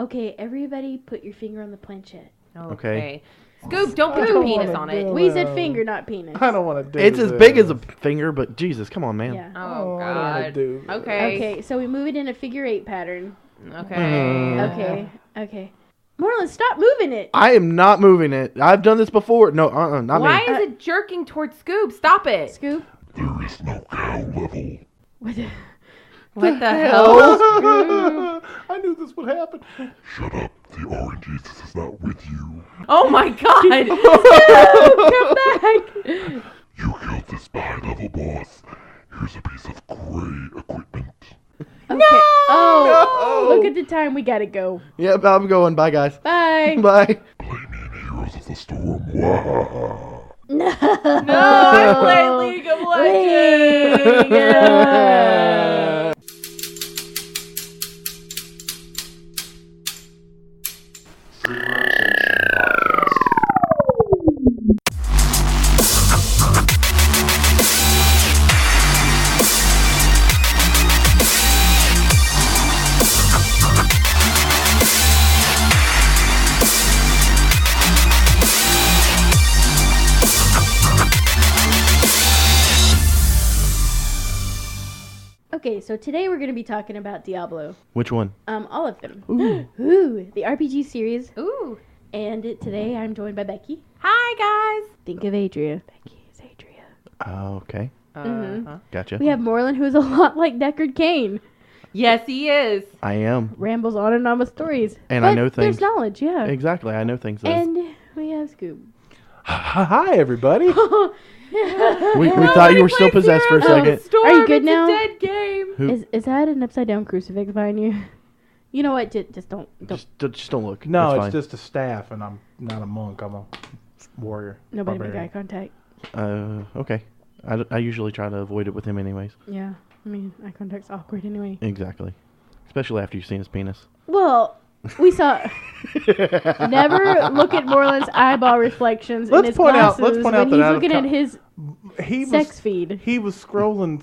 Okay, everybody put your finger on the planchette. Okay. Scoop, don't put your penis on it. We said finger, not penis. I don't want to do It's as big as a finger, but Jesus, come on, man. Yeah. Oh, I don't want to God. do this. Okay. Okay, so we move it in a figure 8 pattern. Okay. Okay. Marlon, stop moving it. I am not moving it. I've done this before. No, not Why me. is it jerking towards Scoop? Stop it. Scoop. There is no cow level. What the What the hell? I knew this would happen. Shut up. The orange Jesus is not with you. Oh my God. Come back. You killed this high-level boss. Here's a piece of gray equipment. Okay. Oh, look at the time. We gotta go. Yep, I'm going. Bye, guys. Bye. Bye. Blaming Heroes of the Storm. Wahaha. No. No, I play League of Legends. Okay, so today we're gonna be talking about Diablo. Which one? All of them. Ooh. Ooh, the RPG series. Ooh. And today I'm joined by Becky. Hi, guys. Think of Adria. Becky is Adria. Oh, okay. Gotcha. We have Moreland, who's a lot like Deckard Cain. Yes, he is. I am. Rambles on and on with stories. And but I know things. There's knowledge, yeah. Exactly. I know things. And we have Scoop. Hi, everybody. We thought you were still possessed for a second. Are you good now? It's a dead game. Who? Is that an upside down crucifix behind you? You know what? Just don't. Just don't look. No, It's it's fine. just a staff, and I'm not a monk. I'm a warrior. Nobody make barbarian. eye contact. Okay. I usually try to avoid it with him anyways. Yeah, I mean eye contact's awkward anyway. Exactly. Especially after you've seen his penis. Well, we saw. Never look at Moreland's eyeball reflections in his glasses Let's point when out that he's out of looking at his He sex feed. He was scrolling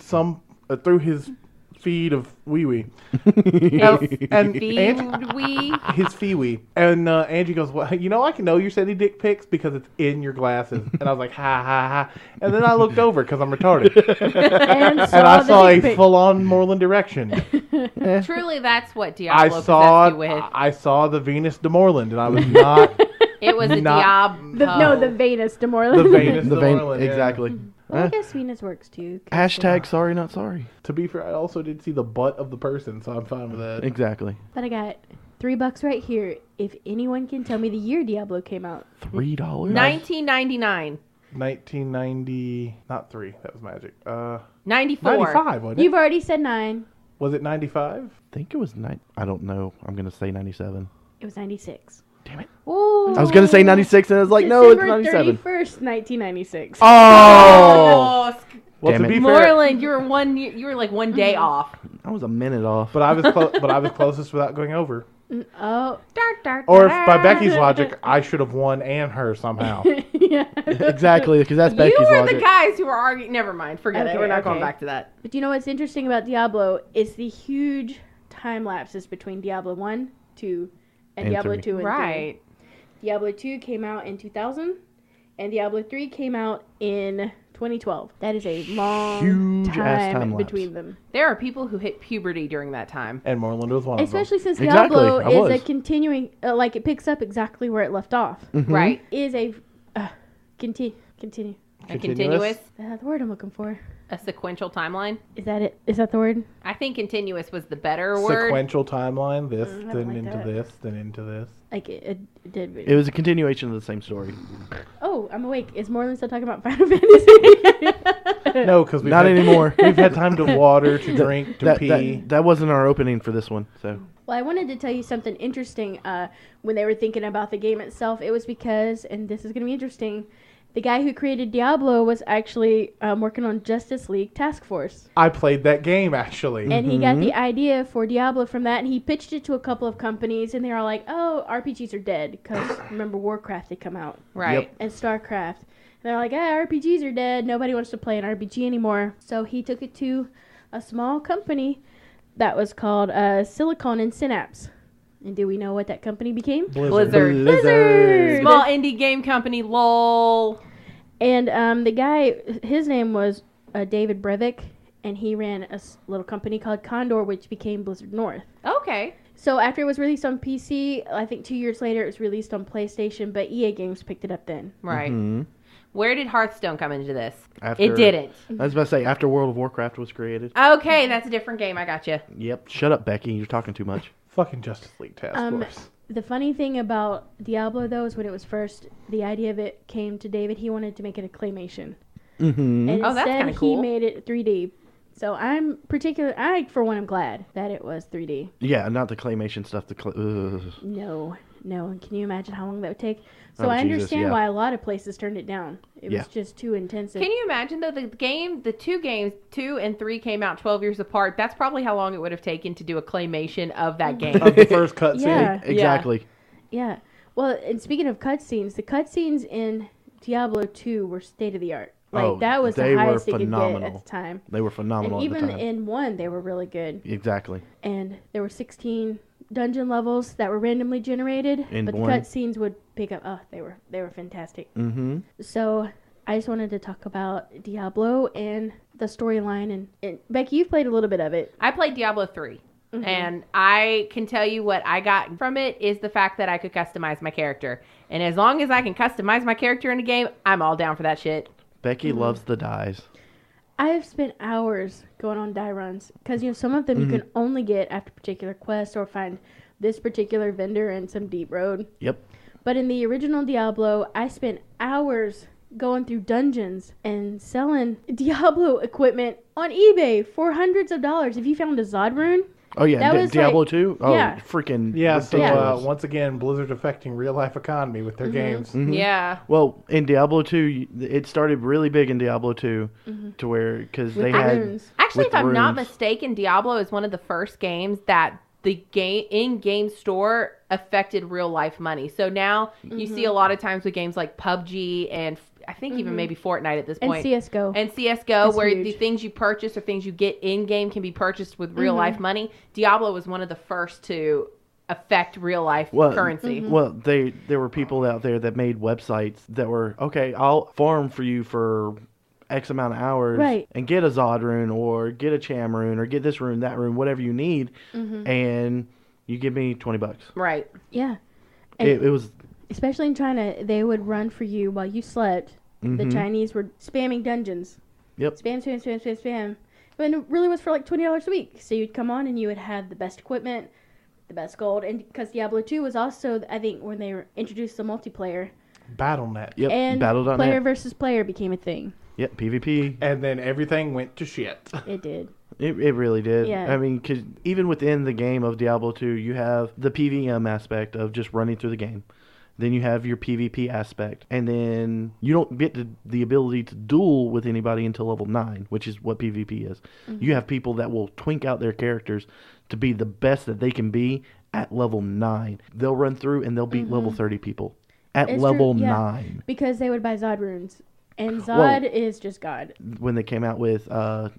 through his feed of wee wee. and his fee wee. And Angie goes, well, I can know you're sending dick pics because it's in your glasses. And I was like, ha ha ha. And then I looked over because I'm retarded. And I saw a pic. full-on Moreland erection. Truly, that's what Diablo I possessed you with. saw the Venus de Moreland, and I was not It was a Diablo. the Venus de Moreland. the Venus The de vein. Moreland. yeah. Exactly. Well, I guess Venus works too. Hashtag sorry not sorry. To be fair, I also did see the butt of the person, so I'm fine with that. Exactly. But I got $3 right here. If anyone can tell me the year Diablo came out. $3? 1999. 1990, not 3, that was magic. 94. 95, wasn't it? You've already said 9. Was it 95? I think it was I don't know. I'm gonna say 97. It was 96. Damn it. Ooh. I was gonna say 96, and I was like, no, it's December 97. 31st, 1996. Oh! Well, Damn to it. be fair, Moreland, you were like one day off. I was a minute off. but I was closest without going over. Oh. Or if by Becky's logic, I should have won and her somehow. Yeah. Exactly, because that's Becky's You were logic. the guys who were arguing. Never mind. Forget it. Okay, We're not going okay. back to that. But you know what's interesting about Diablo is the huge time lapses between Diablo 1, 2, and And Diablo 3. 2 and 3. Right. Diablo 2 came out in 2000, and Diablo 3 came out in 2012. That is a long Huge-ass time lapse. between them. There are people who hit puberty during that time. And Moreland was one of them. Especially since Exactly, Diablo I is was. a continuing, like it picks up exactly where it left off. Right. Is a continue. A continuous. That's the word I'm looking for. A sequential timeline. Is that it? Is that the word? I think continuous was the better word. Sequential timeline, this, I don't then like into that. this, then into this. Like it did. It was a continuation of the same story. Oh, I'm awake. Is Moreland still talking about Final Fantasy? No, because Not anymore. We've had time to water, to drink, to pee. That wasn't our opening for this one, so. Well, I wanted to tell you something interesting. When they were thinking about the game itself, it was because, and this is going to be interesting, the guy who created Diablo was actually working on Justice League Task Force. I played that game, actually. And he got the idea for Diablo from that, and he pitched it to a couple of companies, and they were all like, oh, RPGs are dead, because remember Warcraft had come out, Right. Yep. and StarCraft. And they're like, RPGs are dead, nobody wants to play an RPG anymore. So he took it to a small company that was called Silicon and Synapse. And do we know what that company became? Blizzard. Blizzard! Small indie game company, lol. And the guy, his name was David Brevik, and he ran a little company called Condor, which became Blizzard North. Okay. So after it was released on PC, I think 2 years later it was released on PlayStation, but EA Games picked it up then. Right. Mhm. Where did Hearthstone come into this? After- It didn't. I was about to say, after World of Warcraft was created. Okay, that's a different game. I got you. Yep. Shut up, Becky. You're talking too much. Fucking Justice League Task Force. The funny thing about Diablo, though, is when it was first, the idea of it came to David. He wanted to make it a claymation. Mm-hmm. And Oh, that's instead, kinda cool. he made it 3D. So for one, I'm glad that it was 3D. Yeah, not the claymation stuff. No. And can you imagine how long that would take? So Oh, I Jesus, understand yeah. why a lot of places turned it down. It Yeah. was just too intensive. Can you imagine, though, the two games, 2 and 3 came out 12 years apart. That's probably how long it would have taken to do a claymation of that game. Of the first cutscene. Yeah. Exactly. Yeah. Well, and speaking of cutscenes, the cutscenes in Diablo 2 were state of the art. Like, Oh, that was the they were highest it could get phenomenal. at the time. They were phenomenal And at the even time. in 1, they were really good. Exactly. And there were 16 dungeon levels that were randomly generated, In but the one. cutscenes would pick up. Oh, they were fantastic. Mm-hmm. So I just wanted to talk about Diablo and the storyline. And Becky, you've played a little bit of it. I played Diablo 3. And I can tell you what I got from it is the fact that I could customize my character. And as long as I can customize my character in a game, I'm all down for that shit. Becky loves the dyes. I have spent hours going on die runs because some of them you can only get after particular quests or find this particular vendor in some deep road. Yep. But in the original Diablo, I spent hours going through dungeons and selling Diablo equipment on eBay for hundreds of dollars. If you found a Zod rune, Oh, yeah. That was Diablo like- 2? Oh, yeah. freaking Yeah, so ridiculous. once again, Blizzard affecting real life economy with their games. Mhm. Yeah. Well, in Diablo 2, it started really big in Diablo 2 to where, because with they the had... runes. Actually, with if I'm not runes. mistaken, Diablo is one of the first games that the in-game store affected real life money. So now you see a lot of times with games like PUBG and I think even maybe Fortnite at this And point. CSGO. And CSGO, It's where huge. the things you purchase or things you get in-game can be purchased with real-life money. Diablo was one of the first to affect real-life currency. Well, there were people out there that made websites that were, okay, I'll farm for you for X amount of hours Right. and get a Zod rune or get a Cham rune or get this rune, that rune, whatever you need, and you give me $20. Right. Yeah. And It was... especially in China, they would run for you while you slept. The Chinese were spamming dungeons. Yep. Spam. But it really was for like $20 a week. So you'd come on and you would have the best equipment, the best gold. And because Diablo 2 was also, I think, when they introduced the multiplayer. Battle.net. Yep. And Battle.net. player versus player became a thing. Yep. PvP. And then everything went to shit. It did. It really did. Yeah. I mean, because even within the game of Diablo 2, you have the PvM aspect of just running through the game. Then you have your PvP aspect. And then you don't get the ability to duel with anybody until level 9, which is what PvP is. You have people that will twink out their characters to be the best that they can be at level 9. They'll run through and they'll beat level 30 people at It's level true, yeah. 9. Because they would buy Zod runes. And Zod is just God. When they came out with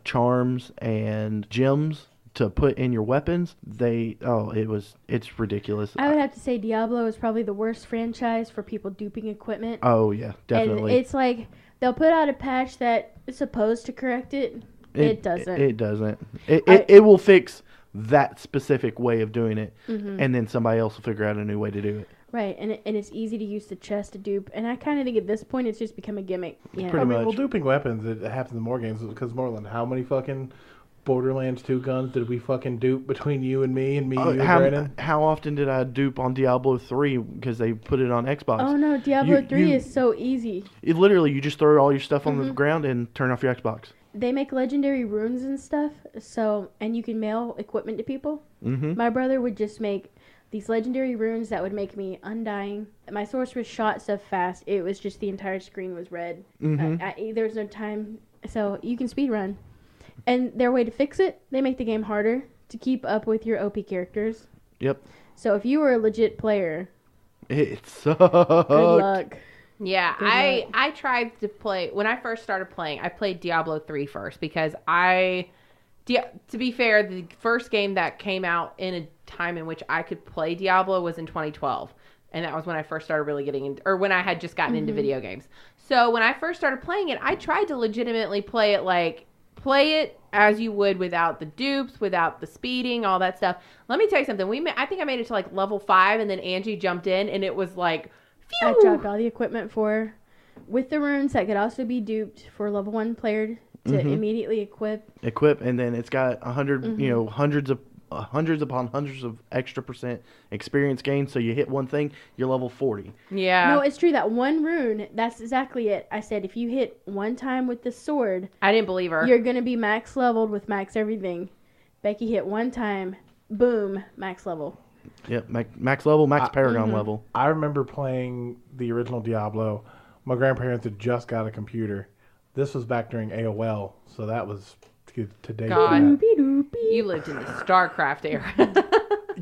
charms and gems to put in your weapons, it's ridiculous. I would have to say Diablo is probably the worst franchise for people duping equipment. Oh yeah, definitely. And it's like they'll put out a patch that is supposed to correct it. It doesn't. It doesn't. It will fix that specific way of doing it, and then somebody else will figure out a new way to do it. Right, and it's easy to use the chest to dupe. And I kind of think at this point it's just become a gimmick. Yeah. Pretty I mean, much. well, duping weapons, it happens in more games because Moreland, how many fucking Borderlands 2 guns did we fucking dupe between you and me, you and Brandon? How often did I dupe on Diablo 3 because they put it on Xbox? Oh no, Diablo 3 you- is so easy. It literally, you just throw all your stuff on the ground and turn off your Xbox. They make legendary runes and stuff, and you can mail equipment to people. Mm-hmm. My brother would just make these legendary runes that would make me undying. My sorceress shot stuff fast. It was just the entire screen was red. There was no time, so you can speedrun. And their way to fix it, they make the game harder to keep up with your OP characters. Yep. So if you were a legit player, It sucked. good luck. Yeah, Good I tried to play when I first started playing. I played Diablo 3 first because I To be fair, the first game that came out in a time in which I could play Diablo was in 2012. And that was when I first started really getting into, or when I had just gotten into video games. So when I first started playing it, I tried to legitimately play it as you would without the dupes, without the speeding, all that stuff. Let me tell you something. I think I made it to like level 5, and then Angie jumped in, and it was like, phew! I dropped all the equipment with the runes that could also be duped for level 1 player to immediately equip. And then it's got 100, hundreds upon hundreds of extra % experience gain. So you hit one thing, you're level 40. Yeah. No, it's true. That one rune, that's exactly it. I said, if you hit one time with the sword, I didn't believe her. You're going to be max leveled with max everything. Becky hit one time, boom, max level. Yep, max level, max Paragon level. I remember playing the original Diablo. My grandparents had just got a computer. This was back during AOL, so that was today. God. You lived in the StarCraft era.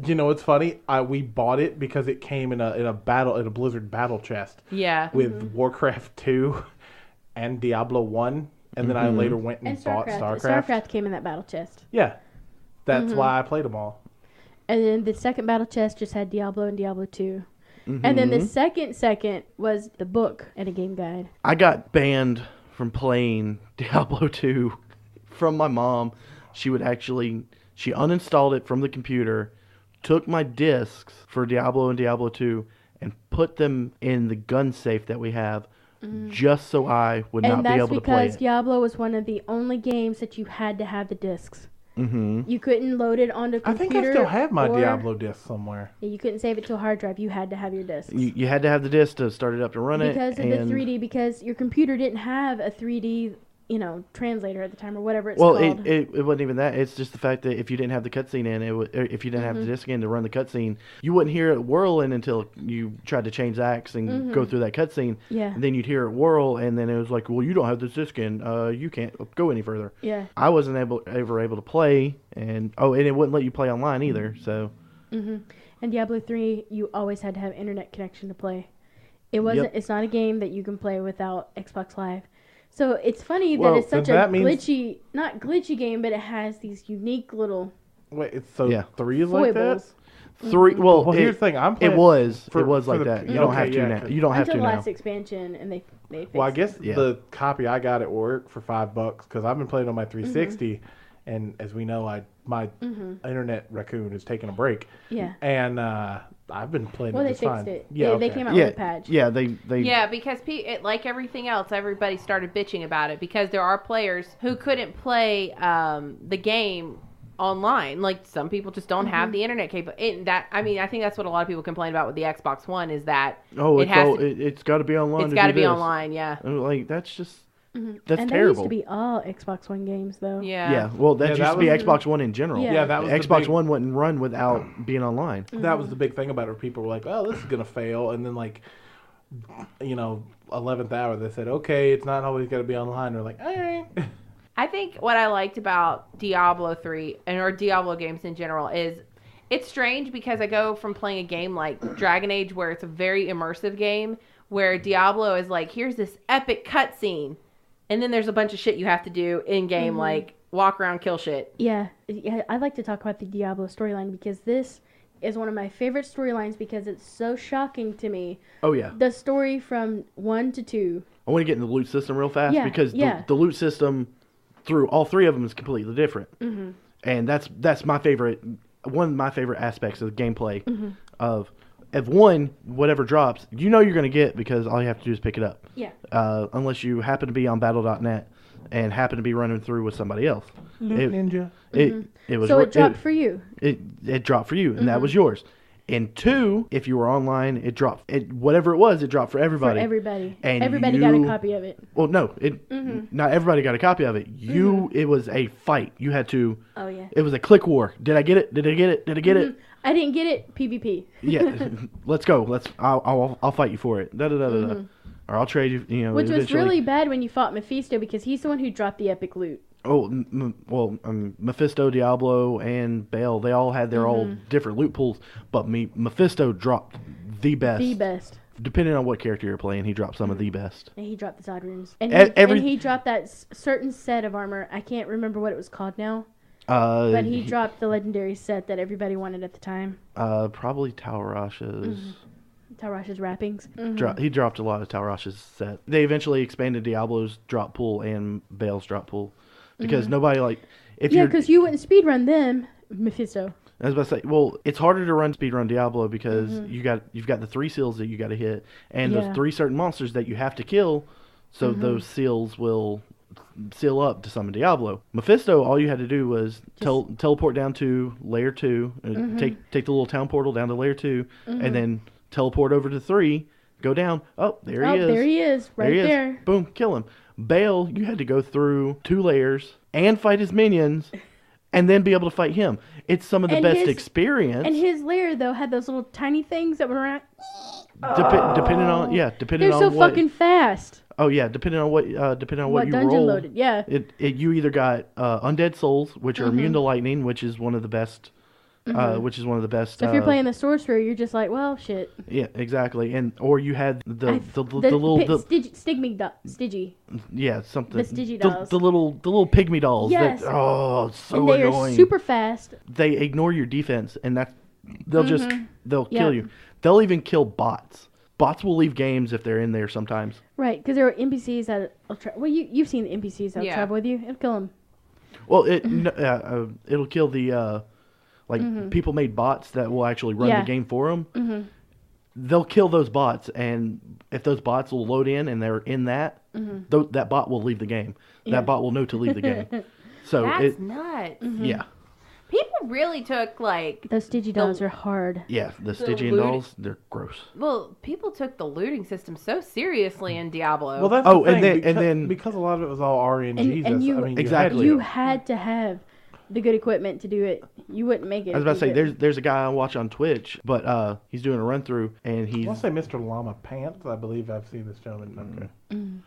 You know, it's funny. We bought it because it came in a Blizzard battle chest. Yeah. With Warcraft 2 and Diablo 1, and then I later went and bought StarCraft. StarCraft came in that battle chest. Yeah, that's why I played them all. And then the second battle chest just had Diablo and Diablo 2. And then the second was the book and a game guide. I got banned from playing Diablo 2 from my mom. She uninstalled it from the computer, took my discs for Diablo and Diablo 2, and put them in the gun safe that we have just so I would not be able to play it. And that's because Diablo was one of the only games that you had to have the discs. You couldn't load it onto a computer. I think I still have my Diablo disc somewhere. You couldn't save it to a hard drive. You had to have your discs. You had to have the disc to start it up to run because of the 3D, because your computer didn't have a 3D translator at the time or whatever it's called. Well, it wasn't even that. It's just the fact that if you didn't have the cutscene in, if you didn't have the disc in to run the cutscene, you wouldn't hear it whirling until you tried to change acts and go through that cutscene. Yeah. And then you'd hear it whirl, and then it was like, well, you don't have this disc in. You can't go any further. Yeah. I wasn't ever able to play, and it wouldn't let you play online either. So. And Diablo 3, you always had to have internet connection to play. It wasn't. Yep. It's not a game that you can play without Xbox Live. So it's funny that it's such a not glitchy game, but it has these unique little. Wait, it's 3 is like that? 3. Well, here's the thing. I'm playing. It was like that. You don't have to now. You don't have to until now. the last expansion, and they fixed Well, I guess it. the copy I got at work for $5 because I've been playing on my 360, and as we know, my internet raccoon is taking a break. Yeah. And I've been playing Well, it they just fixed fine. it. Yeah, They came out with a patch. Yeah, they. Yeah, because like everything else, everybody started bitching about it because there are players who couldn't play the game online. Like some people just don't have the internet capability. I think that's what a lot of people complain about with the Xbox One is that it's got to be online. It's got to be online. Yeah. Like that's just. That's and terrible. They used to be all Xbox One games, though. Yeah. Yeah. Well, that used to be Xbox One in general. Yeah, that was Xbox One wouldn't run without being online. That was the big thing about it. People were like, "Oh, this is gonna fail," and then 11th hour, they said, "Okay, it's not always gonna be online." They're like, "All right." I think what I liked about Diablo 3 or Diablo games in general is it's strange because I go from playing a game like Dragon Age where it's a very immersive game where Diablo is like, here's this epic cutscene. And then there's a bunch of shit you have to do in game, like walk around, kill shit. Yeah, I'd like to talk about the Diablo storyline because this is one of my favorite storylines because it's so shocking to me. Oh yeah. The story from 1 to 2. I want to get into the loot system real fast because the loot system through all 3 of them is completely different, and that's my favorite. One of my favorite aspects of the gameplay of. If whatever drops, you're going to get because all you have to do is pick it up. Yeah. Unless you happen to be on battle.net and happen to be running through with somebody else. Loot Ninja. It was. So it dropped for you. It dropped for you, and that was yours. And 2, if you were online, it dropped. Whatever it was, it dropped for everybody. For everybody. And everybody got a copy of it. Well, no, not everybody got a copy of it. It was a fight. You had to. Oh yeah. It was a click war. Did I get it? Did I get it? Did I get it? I didn't get it. PvP. Yeah, let's go. I'll fight you for it. Or I'll trade you. Which was really bad when you fought Mephisto because he's the one who dropped the epic loot. Oh, Mephisto, Diablo, and Baal, they all had their all different loot pools, but Mephisto dropped the best. The best. Depending on what character you're playing, he dropped some of the best. And he dropped the Zod runes. And he dropped that certain set of armor. I can't remember what it was called now. But he dropped the legendary set that everybody wanted at the time. Probably Talrash's. Tarash's wrappings. He dropped a lot of Talrash's set. They eventually expanded Diablo's drop pool and Bale's drop pool because nobody like. Yeah, because you wouldn't speedrun them, Mephisto. I was about to say, well, it's harder to run speedrun Diablo because you've got the 3 seals that you got to hit, and those 3 certain monsters that you have to kill, so those seals will seal up to summon Diablo. Mephisto, all you had to do was teleport down to layer 2, take the little town portal down to layer 2, and then teleport over to 3, go down. Oh, there he is. There he is, right there. Boom, kill him. Bale, you had to go through 2 layers and fight his minions, and then be able to fight him. It's some of the best experience. And his lair, though, had those little tiny things that were around. Depending on They're so fucking fast. Oh yeah, depending on what you dungeon roll. Loaded, yeah. You either got undead souls, which are immune to lightning, which is one of the best. So if you're playing the sorcerer, you're just like, well, shit. Yeah, exactly. Or you had the Stigi. Yeah, something. The Stigi dolls. The little pygmy dolls. Yes. So and they annoying. are super fast. They ignore your defense, and they'll kill you. They'll even kill bots. Bots will leave games if they're in there sometimes. Right, because there are NPCs that you've seen the NPCs that'll travel with you. It'll kill them. Well, it'll kill the people made bots that will actually run the game for them. They'll kill those bots, and if those bots will load in and they're in that, that bot will leave the game. Yeah. That bot will know to leave the game. So that's nuts. Yeah. People really took those Stigi dolls are hard. Yeah, the Stygian dolls, they're gross. Well, people took the looting system so seriously in Diablo. Well, that's the thing, because a lot of it was all RNGs. You had to have the good equipment to do it. You wouldn't make it. I was about to say, there's a guy I watch on Twitch, but he's doing a run through, and he's. I want to say Mr. Llama Pants. I believe I've seen this gentleman. Okay.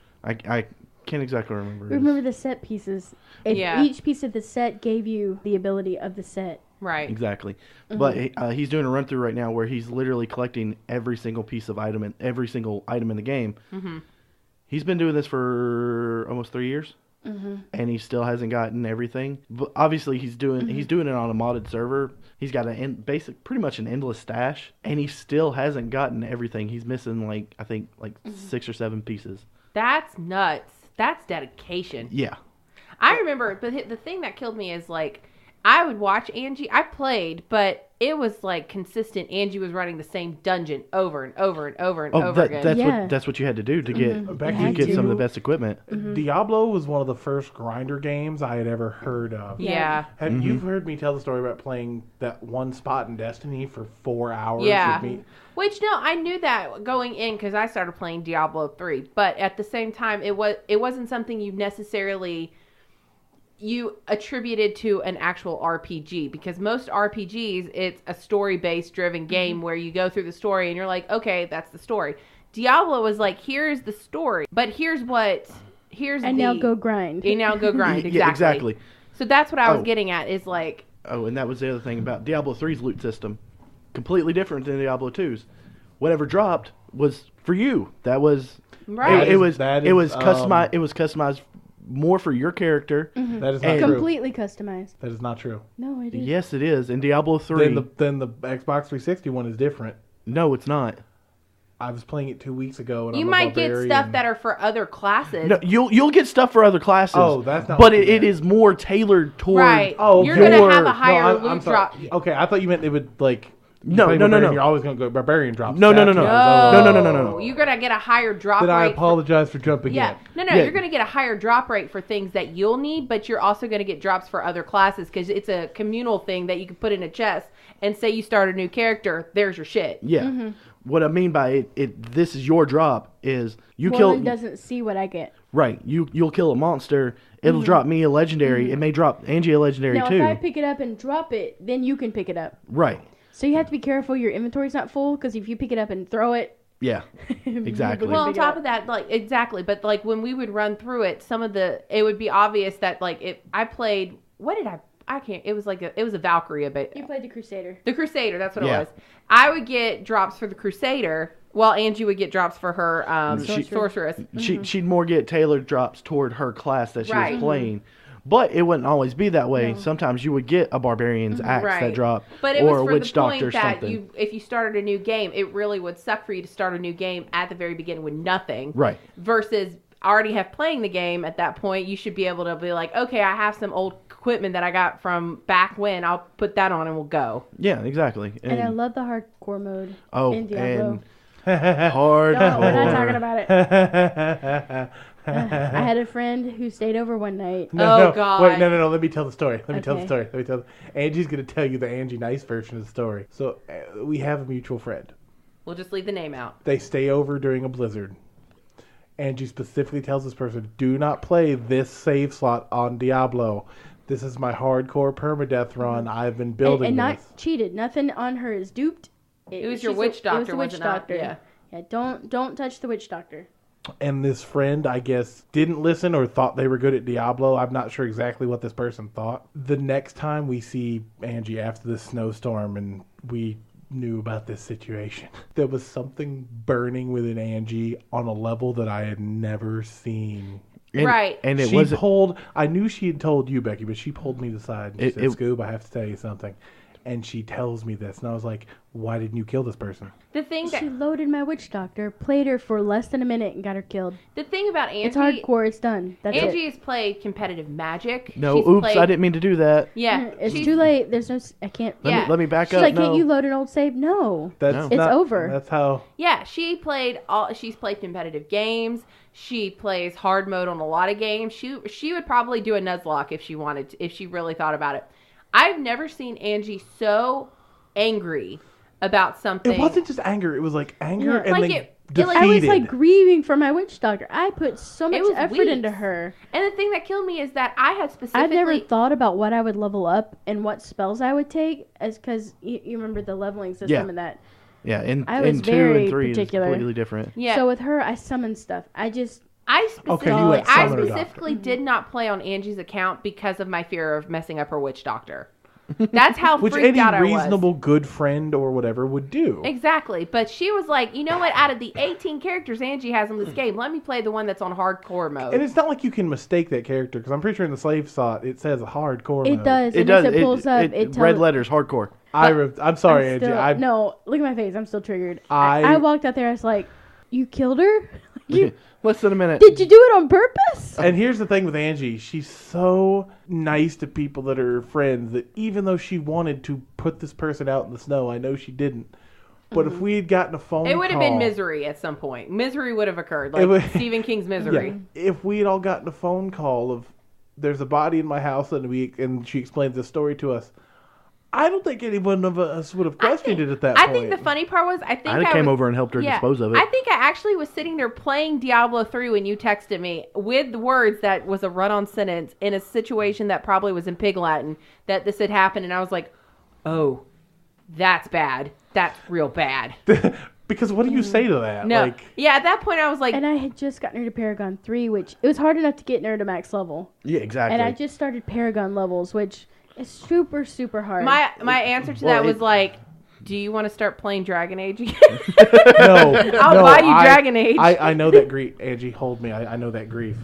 I can't exactly remember. Remember the set pieces. Each piece of the set gave you the ability of the set. Right. Exactly. But he's doing a run through right now where he's literally collecting every single piece of item and every single item in the game. He's been doing this for almost 3 years. And he still hasn't gotten everything. But obviously, he's doing it on a modded server. He's got pretty much an endless stash, and he still hasn't gotten everything. He's missing I think 6 or 7 pieces. That's nuts. That's dedication. Yeah. I remember, but the thing that killed me is I would watch Angie. I played, but it was consistent. Angie was running the same dungeon over and over and over and over again. That's what you had to do to get some of the best equipment. Diablo was one of the first grinder games I had ever heard of. Yeah. You've heard me tell the story about playing that one spot in Destiny for 4 hours yeah. with me? Which, no, I knew that going in because I started playing Diablo 3. But at the same time, it wasn't something you necessarily... you attributed to an actual RPG, because most RPGs, it's a story-based driven game where you go through the story and you're like, okay, that's the story. Diablo was here's the story, but now go grind. And now go grind, exactly. Yeah, exactly. So that's what I was getting at, is and that was the other thing about Diablo 3's loot system. Completely different than Diablo 2's. Whatever dropped was for you. That was... Right. It was customized more for your character. That is not true. Completely customized. That is not true. No, it is. Yes, it is. In Diablo 3... Then the Xbox 360 one is different. No, it's not. I was playing it 2 weeks ago, and you might get stuff that are for other classes. No, you'll get stuff for other classes. Oh, that's not. But it is more tailored toward. Right. Oh, you're gonna have a higher loot drop. Okay, I thought you meant they would No. You're always gonna go barbarian drops. No. You're gonna get a higher drop rate. Then I apologize for jumping in. No. You're gonna get a higher drop rate for things that you'll need, but you're also gonna get drops for other classes because it's a communal thing that you can put in a chest and say you start a new character. There's your shit. Yeah. What I mean by this is your drop is you kill. One doesn't see what I get. Right. You'll kill a monster. It'll drop me a legendary. It may drop Angie a legendary too. Now, if I pick it up and drop it, then you can pick it up. Right. So you have to be careful your inventory's not full, because if you pick it up and throw it... Yeah, exactly. Well, on top of that, exactly, but when we would run through it, it would be obvious that if I played... What did I can't... It was it was a Valkyrie. You played the Crusader. The Crusader, that's what it was. I would get drops for the Crusader, while Angie would get drops for her Sorceress. She'd more get tailored drops toward her class that she was playing. But it wouldn't always be that way. No. Sometimes you would get a barbarian's axe that Right. dropped, But it or was a for witch the doctor point or that something. if you started a new game, it really would suck for you to start a new game at the very beginning with nothing. Right. Versus already have playing the game at that point, you should be able to be like, okay, I have some old equipment that I got from back when. I'll put that on and we'll go. Yeah, exactly. And I love the hardcore mode in Diablo. and hardcore. No, we're not talking about it. I had a friend who stayed over one night. God. Wait, no. Let me tell the story. Okay. Angie's going to tell you the Angie Nice version of the story. So we have a mutual friend. We'll just leave the name out. They stay over during a blizzard. Angie specifically tells this person, do not play this save slot on Diablo. This is my hardcore permadeath run. I've been building and not this. cheated. Nothing on her is duped. It was your witch doctor, It was the witch was it not? doctor. Yeah. Don't touch the witch doctor. And this friend, I guess, didn't listen or thought they were good at Diablo. I'm not sure exactly what this person thought. The next time we see Angie after this snowstorm and we knew about this situation, there was something burning within Angie on a level that I had never seen. Right. And it She wasn't. pulled, I knew she had told you, Becky, but she pulled me aside and she said, It- Scoob, I have to tell you something. And she tells me this. And I was like, why didn't you kill this person? The thing that She loaded my witch doctor, played her for less than a minute, and got her killed. the thing about Angie, It's hardcore. It's done. That's Angie it. has played competitive Magic. No, She's oops, played, I didn't mean to do that. Yeah, It's she's- too late. There's no. I can't. Yeah. Let me back She's up. like, no. can't you load an old save? No. That's It's over. That's how. Yeah, she's played competitive games. She plays hard mode on a lot of games. She would probably do a Nuzlocke if she wanted to, if she really thought about it. I've never seen Angie so angry about something. It wasn't just anger. It was like anger Yeah. and Like then it- defeated. I was like grieving for my witch doctor. I put so much was effort weeks. into her. And the thing that killed me is that I had I've specifically. never thought about what I would level up and what spells I would take, as because you remember the leveling system Yeah. and that. Yeah, and I was 2 very and 3 particular. is completely different. Yeah. So with her, I summoned stuff. I specifically, you went I summoner specifically did not play on Angie's account because of my fear of messing up her witch doctor. That's how which freaked any out I was. reasonable good friend or whatever would do. Exactly. But she was like, you know what? Out of the 18 characters Angie has in this game, let me play the one that's on hardcore mode. And it's not like you can mistake that character because I'm pretty sure in the slave slot it says a hardcore It mode. does. It and does. As it pulls up, it tells red letters, hardcore. I'm sorry, I'm Angie. still- no, look at my face. I'm still triggered. I- I walked out there. I was like, "You killed her? You Less than a minute. did you do it on purpose?" And here's the thing with Angie. She's so nice to people that are her friends that even though she wanted to put this person out in the snow, I know she didn't. But if we had gotten a phone It would have been call- misery at some point. Misery would have occurred, It like would- Stephen King's Yeah, Misery. if we had all gotten a phone call of there's a body in my house and she explains the story to us, I don't think any one of us would have questioned it at that I point. think the funny part was, I I came over and helped her dispose of it. I think I actually was sitting there playing Diablo 3 when you texted me with the words that was a run-on sentence in a situation that probably was in Pig Latin that this had happened, and I was like, oh, that's bad. That's real bad. Because what do you say to that? No. Like, Yeah, at that point I was like, And I had just gotten her to Paragon 3, which it was hard enough to get her to max level. Yeah, exactly. And I just started Paragon levels, which is super, super hard. my answer to Well, that was it- like, do you want to start playing Dragon Age again? no. I'll buy you Dragon Age. I know that grief. Angie, hold me. I know that grief.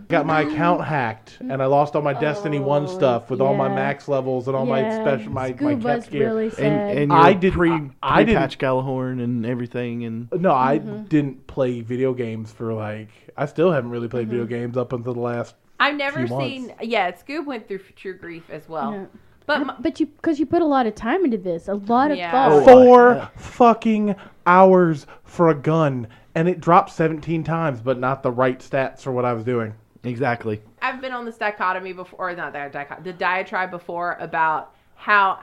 Got my account hacked, and I lost all my Destiny 1 stuff with all my yeah. max levels and all my special, my Scuba's kept gear. really sad. and I your did- I didn't- patch Galahorn and everything, and No, I didn't play video games for I still haven't really played video games up until the last. I've never few seen, months. yeah, Scoob went through true grief as well. Yeah. But But because you put a lot of time into this, a lot of Yeah. thought. 4 fucking hours for a gun, and it dropped 17 times, but not the right stats for what I was doing. exactly. I've been on this dichotomy before, or not that the diatribe before about how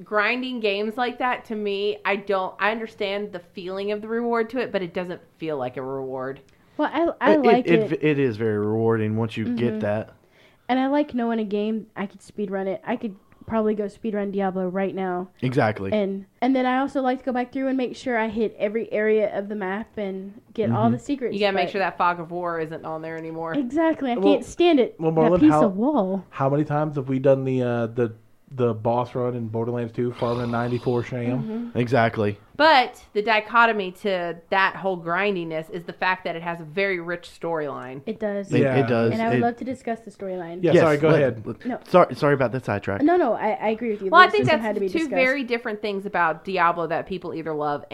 grinding games like that, to me, I understand the feeling of the reward to it, but it doesn't feel like a reward. Well, I like it. It is very rewarding once you get that. And I like knowing a game, I could speedrun it. I could probably go speedrun Diablo right now. Exactly. And then I also like to go back through and make sure I hit every area of the map and get all the secrets. You gotta make but- sure that fog of war isn't on there anymore. Exactly. I Well- can't stand it. well, that Marlon, piece how- of wall. How many times have we done the boss run in Borderlands 2, farming 94 sham? Exactly. But the dichotomy to that whole grindiness is the fact that it has a very rich storyline. It does. It does. And I would love to discuss the storyline. Yeah, sorry, go ahead. No. Sorry about that sidetrack. No, I agree with you. Well, I This think doesn't that's have to be two discussed. very different things about Diablo that people either love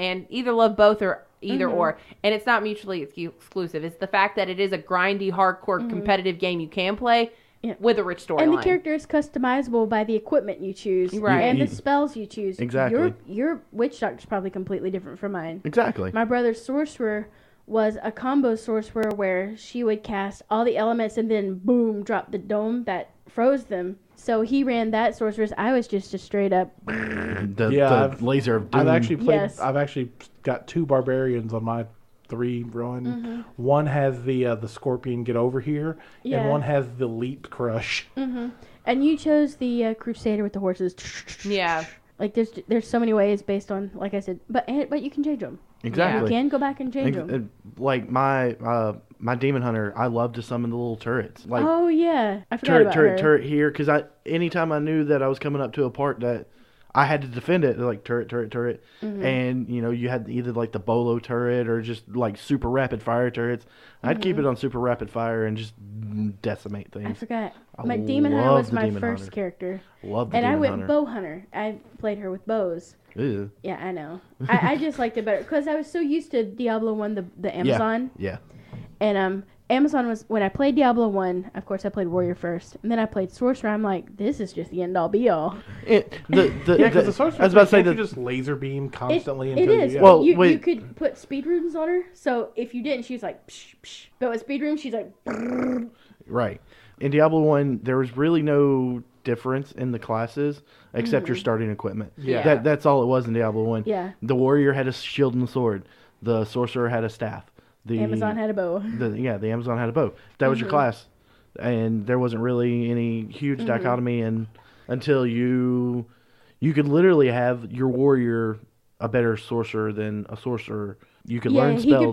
both or either or. And it's not mutually exclusive. It's the fact that it is a grindy, hardcore, competitive game you can play with a rich storyline. And the character is customizable by the equipment you choose. Right. And the spells you choose. Exactly. Your witch doctor's probably completely different from mine. Exactly. My brother's sorcerer was a combo sorcerer where she would cast all the elements and then boom, drop the dome that froze them. So he ran that sorceress. I was just a straight up. The laser of doom. I've actually played. Yes. I've actually got 2 barbarians on my 3 run. One has the scorpion get over here, Yeah. and one has the leap crush. And you chose the crusader with the horses. Yeah. Like there's so many ways based on, like I said, but you can change them. Exactly. You can go back and change them. Like my demon hunter, I love to summon the little turrets. Like Oh yeah, I forgot about her. turret here, because anytime I knew that I was coming up to a part that I had to defend it, like turret, and you had either like the bolo turret or just like super rapid fire turrets. I'd keep it on super rapid fire and just decimate things. I forgot. I My demon hunter love was the my demon first hunter. character, Love the and I demon went hunter. bow hunter. I played her with bows. Ew. Yeah, I know. I just liked it better because I was so used to Diablo 1, the Amazon. Yeah. And Amazon was, when I played Diablo 1, of course I played Warrior first, and then I played Sorcerer. I'm like, this is just the end all be all. Yeah, because the sorcerer, I was about to say you that just laser beam constantly. It until is. You, Well, you wait. could put speed runes on her, so if you didn't, she's like, psh, psh. But with speed runes, she's like, right. In Diablo 1, there was really no difference in the classes except your starting equipment. Yeah. That's all it was in Diablo 1. Yeah. The warrior had a shield and a sword. The sorcerer had a staff. The Amazon had a bow. the Amazon had a bow. That was your class. And there wasn't really any huge dichotomy until you could literally have your warrior a better sorcerer than a sorcerer. You could learn spells. he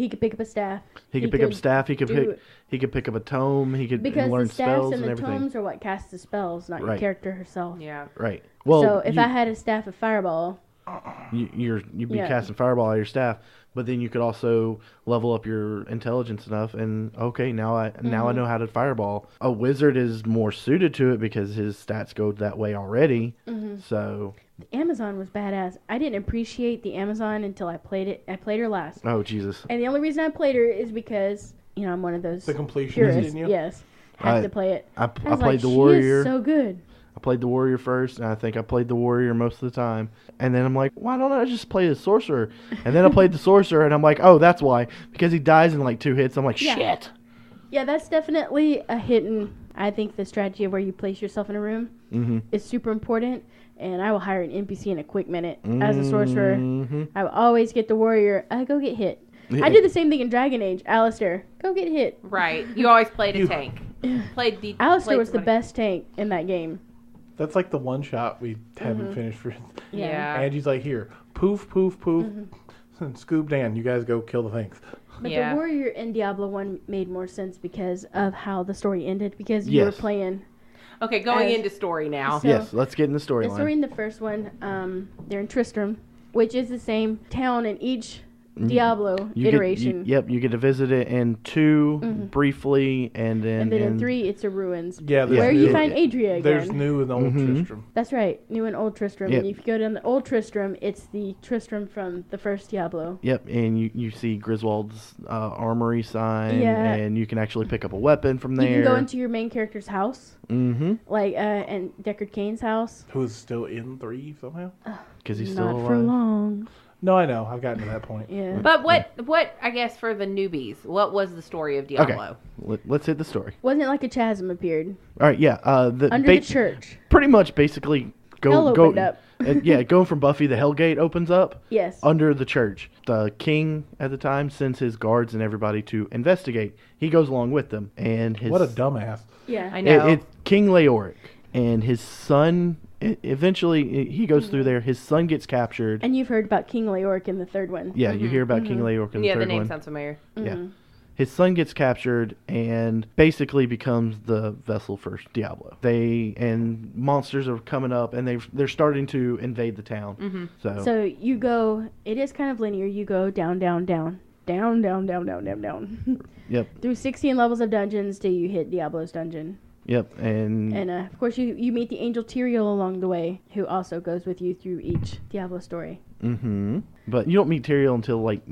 could pick up a staff. He could pick up staff. He could pick up a tome. He could Because learn the staffs spells and the everything. tomes are what casts the spells, not your Right. character herself. Yeah. Right. Well, So if I had a staff of fireball, you'd be Yeah. casting fireball at your staff, but then you could also level up your intelligence enough, and okay, now I know how to fireball. A wizard is more suited to it because his stats go that way already. So, the Amazon was badass. I didn't appreciate the Amazon until I played it. I played her last. oh Jesus, And the only reason I played her is because, I'm one of those the completionist purists. in you. Yes. Have I- to play it. I was played like, the she warrior. is so good. I played the warrior first, and I think I played the warrior most of the time. And then I'm like, why don't I just play the sorcerer? And then I played the sorcerer, and I'm like, oh, that's why, because he dies in like 2 hits. I'm like, Yeah. shit. Yeah, that's definitely a hidden. I think the strategy of where you place yourself in a room is super important. And I will hire an NPC in a quick minute as a sorcerer. I will always get the warrior. I go get hit. I did the same thing in Dragon Age. Alistair, go get hit. Right. You always played a tank. Alistair was the somebody. best tank in that game. That's like the one shot we haven't finished for. Yeah. Angie's like, here, poof, poof, poof. And Scoob Dan, you guys go kill the things. But Yeah. the warrior in Diablo 1 made more sense because of how the story ended. Because you were Yes. playing. Okay, going As- into story now. So- Yes, let's get in the The story storyline. in the first one, they're in Tristram, which is the same town in each Diablo iteration. You get to visit it in 2 briefly, and then And then in 3, it's a ruins. Yeah, there's Where new, you find Adria again. There's new and old Tristram. That's right, new and old Tristram. Yep. And if you go down the old Tristram, it's the Tristram from the first Diablo. Yep, and you see Griswold's armory sign, Yeah. and you can actually pick up a weapon from there. You can go into your main character's house, Mm-hmm. like and Deckard Cain's house. Who's still in 3 somehow? Because he's still Not alive. for long. No, I know. I've gotten to that point. Yeah. But what I guess for the newbies, what was the story of Diablo? Okay, let's hit the story. Wasn't it like a chasm appeared All right, yeah. under the church? pretty much basically Hell go opened up. yeah, going from Buffy, the Hellgate opens up Yes. under the church. The king at the time sends his guards and everybody to investigate. He goes along with them, and his What a dumbass. Yeah. I know. It's King Leoric and his son. Eventually, he goes through there. His son gets captured. And you've heard about King Leoric in the third one. Yeah, you hear about King Leoric in the yeah, the third name one. sounds familiar. Yeah. His son gets captured and basically becomes the vessel for Diablo. And monsters are coming up, and they're starting to invade the town. Mm-hmm. So you go. It is kind of linear. You go down, down, down, down, down, down, down, down, down. Yep. Through 16 levels of dungeons till you hit Diablo's dungeon. Yep. And of course you meet the angel Tyrael along the way, who also goes with you through each Diablo story. But you don't meet Tyrael until like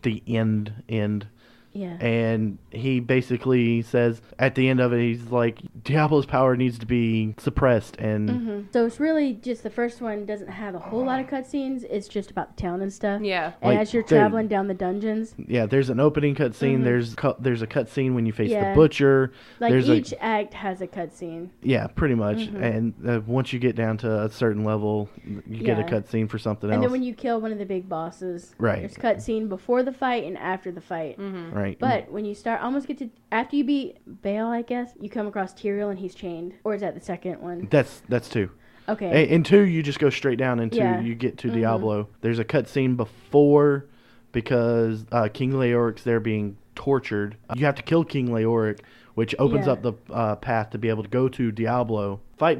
the end. Yeah. And he basically says at the end of it, he's like, Diablo's power needs to be suppressed. And So it's really just the first one doesn't have a whole lot of cutscenes. It's just about the town and stuff. Yeah. And Like, as you're traveling down the dungeons, yeah, there's an opening cutscene. There's a cutscene when you face Yeah. the butcher. like there's each act has a cutscene. Yeah, pretty much. And once you get down to a certain level, you get a Yeah. cutscene for something And else. then when you kill one of the big bosses, Right. there's cutscene before the fight and after the fight. Right. But when you after you beat Baal, I guess, you come across Tyrael and he's chained. Or is that the second one? That's 2. Okay. In 2, you just go straight down. In 2, Yeah. you get to Diablo. There's a cutscene before because King Leoric's there being tortured. You have to kill King Leoric, which opens Yeah. up the path to be able to go to Diablo, fight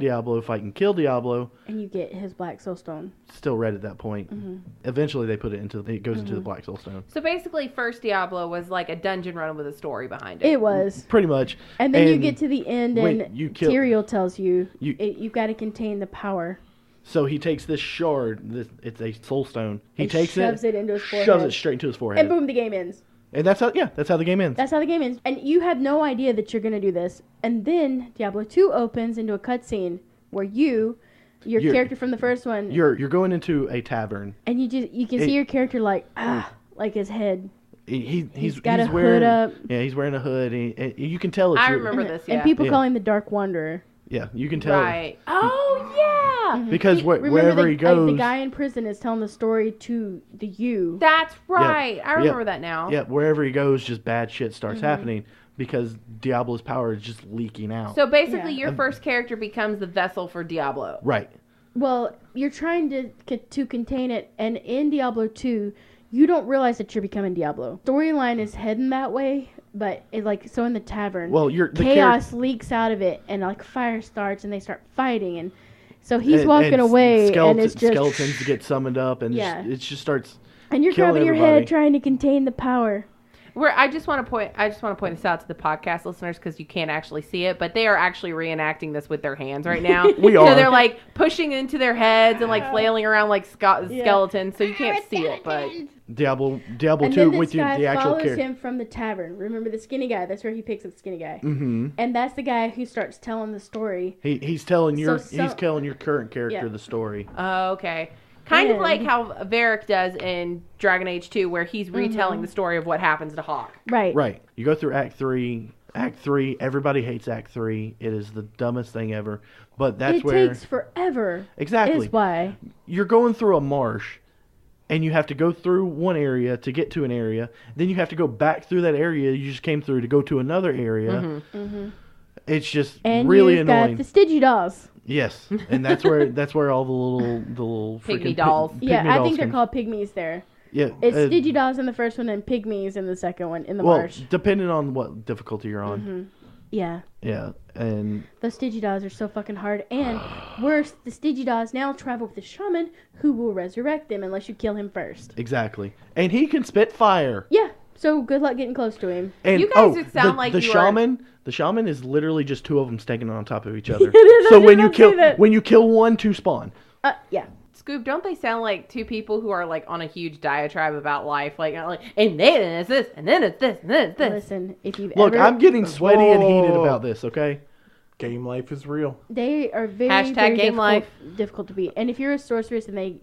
and kill Diablo. And you get his Black Soul Stone. Still red at that point. Eventually, they put it into the Black Soul Stone. So basically, first Diablo was like a dungeon run with a story behind it. It was. Pretty much. And then you get to the end when and you kill- Tyrael tells you, You- you've got to contain the power. So he takes this shard. It's a soul stone. He And takes shoves it into his shoves forehead. it straight into his forehead. And boom, the game ends. And that's how the game ends. That's how the game ends. And you have no idea that you're going to do this. And then Diablo 2 opens into a cutscene where your You're- character from the first one, You're going into a tavern. and you can see your character like his head. He's got a wearing hood up. Yeah, he's wearing a hood. And you can tell it's I remember this, yeah. And people Yeah. call him the Dark Wanderer. Yeah, you can tell. Right. Oh, yeah. Because Remember wherever he goes, the guy in prison is telling the story to the you. That's right. I remember Yep. that now. Yeah, wherever he goes, just bad shit starts Mm-hmm. happening because Diablo's power is just leaking out. So basically, Yeah. your first character becomes the vessel for Diablo. Right. Well, you're trying to contain it, and in Diablo 2, you don't realize that you're becoming Diablo. Storyline is heading that way, but in the tavern, Well, the chaos leaks out of it, and like fire starts, and they start fighting, and so he's and walking away, and it's just skeletons get summoned up, and Yeah. it just starts. and you're killing grabbing your everybody. head trying to contain the power. I just want to point this out to the podcast listeners because you can't actually see it, but they are actually reenacting this with their hands right now. We So are. they're like pushing into their heads and like flailing around like skeletons, so you can't see it. But Diablo And 2 then this with the guy actual follows character. him from the tavern. Remember the skinny guy? That's where he picks up the skinny guy. Mm-hmm. And that's the guy who starts telling the story. He's telling your So- he's telling your current character Yeah. the story. okay, kind of And- like how Varric does in Dragon Age 2, where he's retelling the story of what happens to Hawk. Right. Right. You go through Act 3. Act 3, everybody hates Act 3. It is the dumbest thing ever. But that's It where takes forever. Exactly. Is why. You're going through a marsh and you have to go through one area to get to an area. Then you have to go back through that area you just came through to go to another area. It's just And really you've annoying. got the Stygidolls. Yes. And that's where all the little Pygmy freaking dolls. Yeah, pygmy I dolls think they're come- called pygmies there. Yeah. It's Stygidolls in the first one and pygmies in the second one in the well, marsh. depending on what difficulty you're on. Yeah. Yeah. And Those Stygidolls are so fucking hard. And worse, the Stygidolls now travel with the Shaman who will resurrect them unless you kill him first. exactly. And he can spit fire. Yeah. So good luck getting close to him. And You guys just sound like the you are- shaman. The shaman is literally just two of them standing on top of each other. It is, I So did when you not kill say that. when you kill one, two spawn. Yeah. Scoob, don't they sound like two people who are like on a huge diatribe about life? Like and then it's this, and then it's this, and then it's this. Listen, if you've Look, ever... I'm getting sweaty and heated Whoa. about this. Okay. Game life is real. They are very, Hashtag very game life. difficult to beat. And if you're a sorceress and they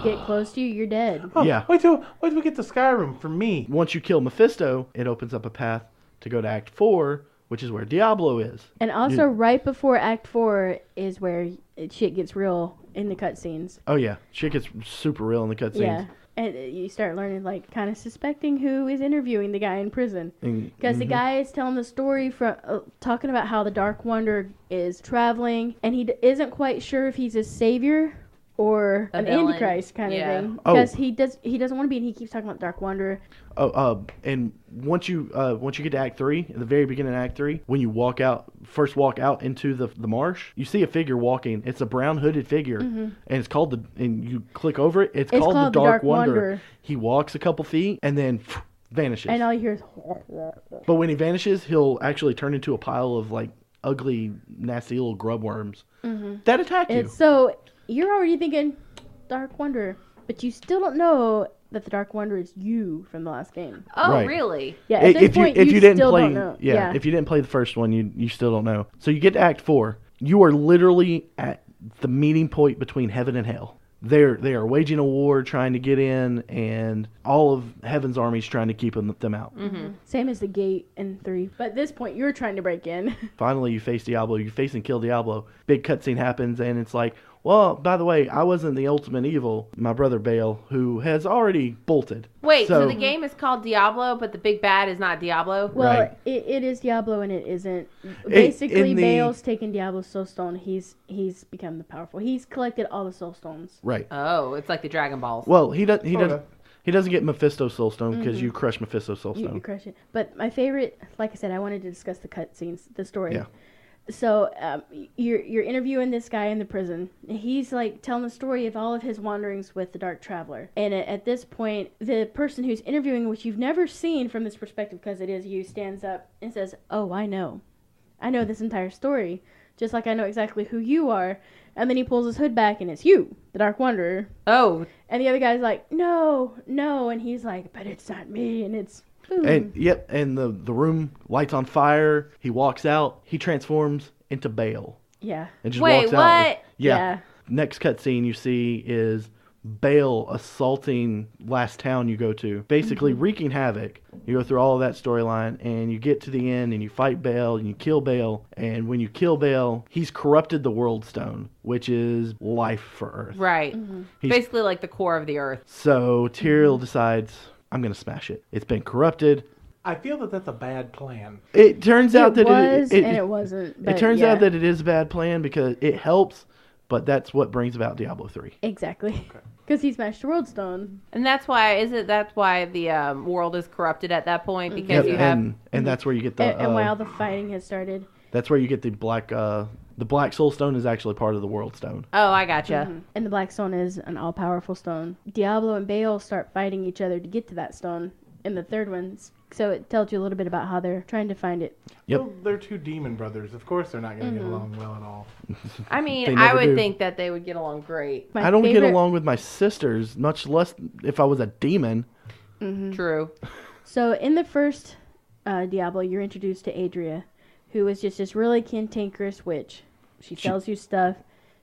get close to you, you're dead. Oh, Yeah. Wait till we get to Skyrim for me. Once you kill Mephisto, it opens up a path to go to Act 4, which is where Diablo is. And also, right before Act 4 is where shit gets real in the cutscenes. Oh yeah, shit gets super real in the cutscenes. Yeah. And you start learning, like, kind of suspecting who is interviewing the guy in prison. Because the guy is telling the story from, talking about how the Dark Wanderer is traveling, and he isn't quite sure if he's a savior or A an villain. Antichrist kind Yeah. of thing. Oh. Because he doesn't want to be, and he keeps talking about Dark Wanderer. And once you get to Act 3, at the very beginning of Act 3, when you walk out into the marsh, you see a figure walking. It's a brown hooded figure, and it's called and you click over it. It's called the Dark Wanderer. He walks a couple feet and then vanishes. And all you hear is... But when he vanishes, he'll actually turn into a pile of like ugly, nasty little grub worms that attack you. So you're already thinking Dark Wanderer, but you still don't know that the Dark Wanderer is you from the last game. Oh, Right. really? Yeah, at this point, you didn't still play, don't know. if you didn't play the first one, you still don't know. So you get to Act 4. You are literally at the meeting point between heaven and hell. They are waging a war, trying to get in, and all of heaven's armies trying to keep them out. Same as the gate in 3. But at this point, you're trying to break in. Finally, you face Diablo. You face and kill Diablo. Big cutscene happens, and it's like, well, by the way, I wasn't the ultimate evil. My brother Bale, who has already bolted. Wait, so the game is called Diablo, but the big bad is not Diablo? Well, Right. it is Diablo and it isn't. Basically, in the- Bale's taken Diablo's soul stone. He's become the powerful. He's collected all the soul stones. Right. Oh, it's like the Dragon Balls. Well, he doesn't get Mephisto's soul stone because you crush Mephisto's soul You stone. crush it. But my favorite, like I said, I wanted to discuss the cutscenes, the story. Yeah. So you're interviewing this guy in the prison. He's like telling the story of all of his wanderings with the Dark Traveler. And at this point, the person who's interviewing, which you've never seen from this perspective because it is you, stands up and says, "Oh, I know this entire story, just like I know exactly who you are." And then he pulls his hood back and it's you, the Dark Wanderer. Oh, And the other guy's like, no, and he's like, but it's not me, and it's boom. And the room lights on fire. He walks out. He transforms into Bale Yeah. and just Wait, walks what? out. Yeah. Next cutscene you see is Bale assaulting last town you go to, basically wreaking havoc. You go through all of that storyline, and you get to the end, and you fight Bale, and you kill Bale. And when you kill Bale, he's corrupted the World Stone, which is life for Earth. right. He's- Basically like the core of the earth. So Tyrael decides, I'm going to smash it. It's been corrupted. I feel that that's a bad plan. It turns out that was and it wasn't. But it turns yeah. out that it is a bad plan because it helps, but that's what brings about Diablo 3. Exactly. Because he smashed the World Stone. And that's why the world is corrupted at that point because Yep, you have and that's where you get the And while the fighting has started. that's where you get the black soul stone is actually part of the World Stone. Oh, I gotcha. And the Black Stone is an all-powerful stone. Diablo and Bale start fighting each other to get to that stone in the third one. So it tells you a little bit about how they're trying to find it. Yep. Well, they're two demon brothers. Of course they're not going to get along well at all. I They mean, never I would do. think that they would get along great. My I don't get favorite- along with my sisters, much less if I was a demon. True. So in the first Diablo, you're introduced to Adria, who is just this really cantankerous witch. She sells you stuff.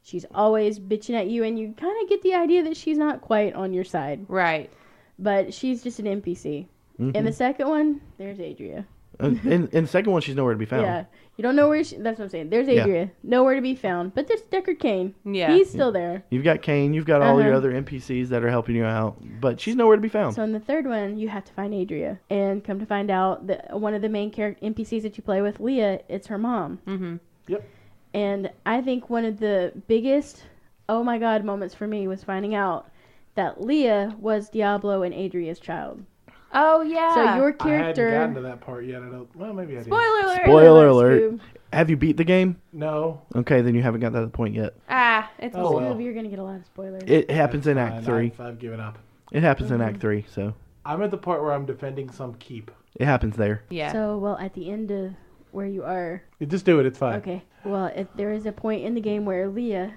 She's always bitching at you, and you kind of get the idea that she's not quite on your side. Right. But she's just an NPC. In the second one, there's Adria. In the second one, she's nowhere to be found. Yeah. You don't know where that's what I'm saying. There's Yeah. Adria. Nowhere to be found. But there's Deckard Cain. Yeah. He's still there. You've got Kane, you've got all your Uh-huh. other NPCs that are helping you out, but she's nowhere to be found. So in the third one, you have to find Adria. And come to find out that one of the main NPCs that you play with, Leah, it's her mom. Mm-hmm. Yep. And I think one of the biggest oh my god moments for me was finding out that Leah was Diablo and Adria's child. Oh, yeah. So your I hadn't character... gotten to that part yet. I don't. Well, maybe I did. Spoiler alert. Spoiler alert. Scoob. Have you beat the game? No. Okay, then you haven't got to that point yet. It's Oh, cool. well. Scoob, you're going to get a lot of spoilers. It happens in That's Act fine. 3. I've given up. It happens in Act 3, so I'm at the part where I'm defending some keep. it happens there. Yeah. So, well, at the end of where you are... You just do it. It's fine. Okay. Well, there is a point in the game where Leah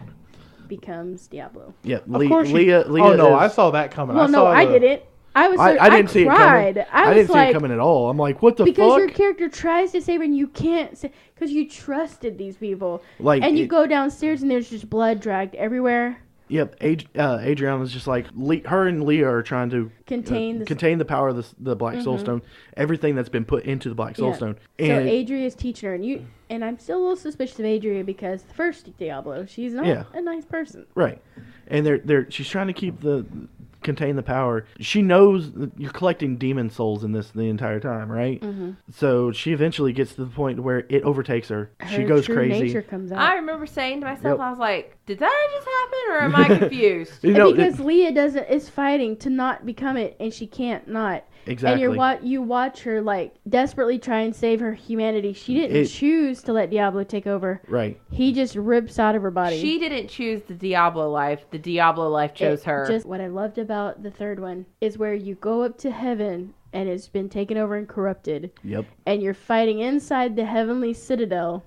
becomes Diablo. Yeah, Of course she- Leah Oh no, is- I saw that coming. Well, I no, saw I the- didn't. I didn't see it cried. coming. I I was didn't see like, it coming at all. I'm like, what the because fuck? your character tries to save her and you can't say, because you trusted these people. Like, And you it- go downstairs and there's just blood dragged everywhere. Yep, Adriana's just like her and Leah are trying to Contain the- contain the power of the Black Soul Stone, everything that's been put into the Black Soul Yeah. Stone. So And Adria's teaching her, and I'm still a little suspicious of Adria because the first Diablo, she's not Yeah. a nice person. right, and she's trying to contain the power. She knows that you're collecting demon souls in this the entire time, right? Mm-hmm. So she eventually gets to the point where it overtakes her. She Her goes true crazy. nature comes out. I remember saying to myself, Yep. I was like, did that just happen, or am I confused? You know, because Leah is fighting to not become it, and she can't not. exactly. And you watch her like desperately try and save her humanity. She didn't choose to let Diablo take over. Right. He just rips out of her body. She didn't choose the Diablo life. The Diablo life chose her. Just what I loved about the third one is where you go up to heaven and it's been taken over and corrupted. Yep. And you're fighting inside the heavenly citadel,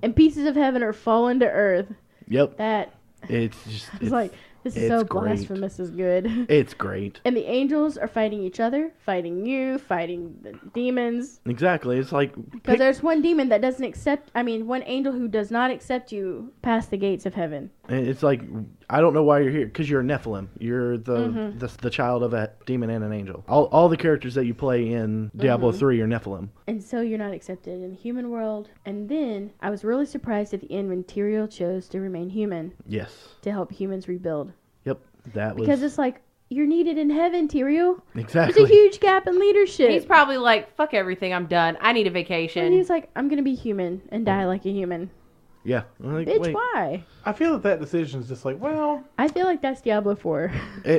and pieces of heaven are falling to earth. Yep. That It's just. it's like. This is so great. blasphemous is good. It's great. And the angels are fighting each other, fighting you, fighting the demons. Exactly. It's like. Because there's one demon that doesn't accept, one angel who does not accept you past the gates of heaven. It's like, I don't know why you're here, because you're a Nephilim. You're the child of a demon and an angel. All the characters that you play in Diablo 3 are Nephilim. And so you're not accepted in the human world. And then I was really surprised at the end when Tyrael chose to remain human Yes. to help humans rebuild. Yep. That was. Because it's like, you're needed in heaven, Tyrael. Exactly. There's a huge gap in leadership. He's probably like, fuck everything, I'm done. I need a vacation. And he's like, I'm going to be human and die like a human. Yeah. I'm like, Bitch, wait. why? I feel that decision is just like, well, I feel like that's Diablo 4.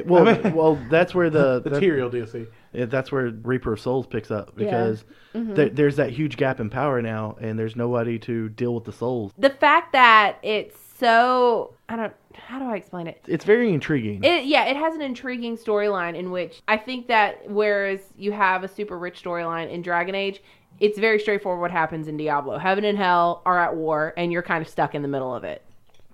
Well, that's where the Tyrael DLC. that's where Reaper of Souls picks up, because there's that huge gap in power now, and there's nobody to deal with the souls. The fact that it's so, how do I explain it? It's very intriguing. It has an intriguing storyline in which I think that whereas you have a super rich storyline in Dragon Age, it's very straightforward what happens in Diablo. Heaven and hell are at war, and you're kind of stuck in the middle of it.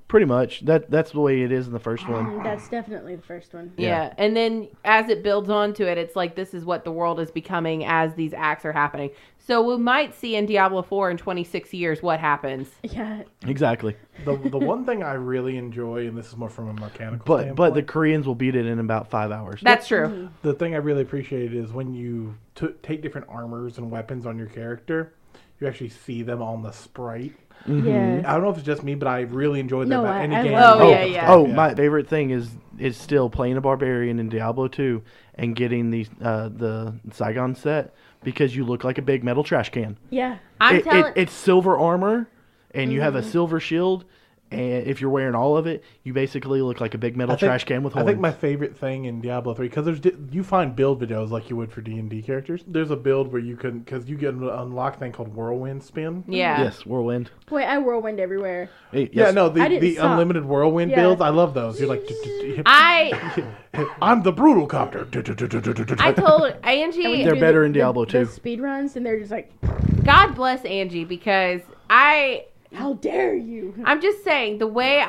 Pretty much. That's the way it is in the first one. That's definitely the first one. Yeah. And then as it builds onto it, it's like this is what the world is becoming as these acts are happening. So we might see in Diablo 4 in 26 years what happens. Yeah. Exactly. The one thing I really enjoy, and this is more from a mechanical But standpoint, the Koreans will beat it in about 5 hours. That's true. the thing I really appreciate is when you take different armors and weapons on your character, you actually see them on the sprite. Yeah. I don't know if it's just me, but I really enjoyed that No, about any I game. love Oh, yeah. Oh, Yeah. my favorite thing is still playing a barbarian in Diablo 2 and getting the Saigon set, because you look like a big metal trash can. Yeah. It's silver armor, and you have a silver shield, and if you're wearing all of it, you basically look like a big metal trash can with horns. I think my favorite thing in Diablo 3, because you find build videos like you would for D&D characters. There's a build where you can, because you get an unlock thing called Whirlwind Spin. Yeah. Yes, Whirlwind. Boy, I whirlwind everywhere. Hey, Yeah, yes. no, I didn't the stop. unlimited Whirlwind Yeah. builds, I love those. You're like, I'm the brutal copter. I told Angie, And we They're do better in Diablo 2. The speed runs, and they're just like, God bless Angie, because how dare you? I'm just saying the way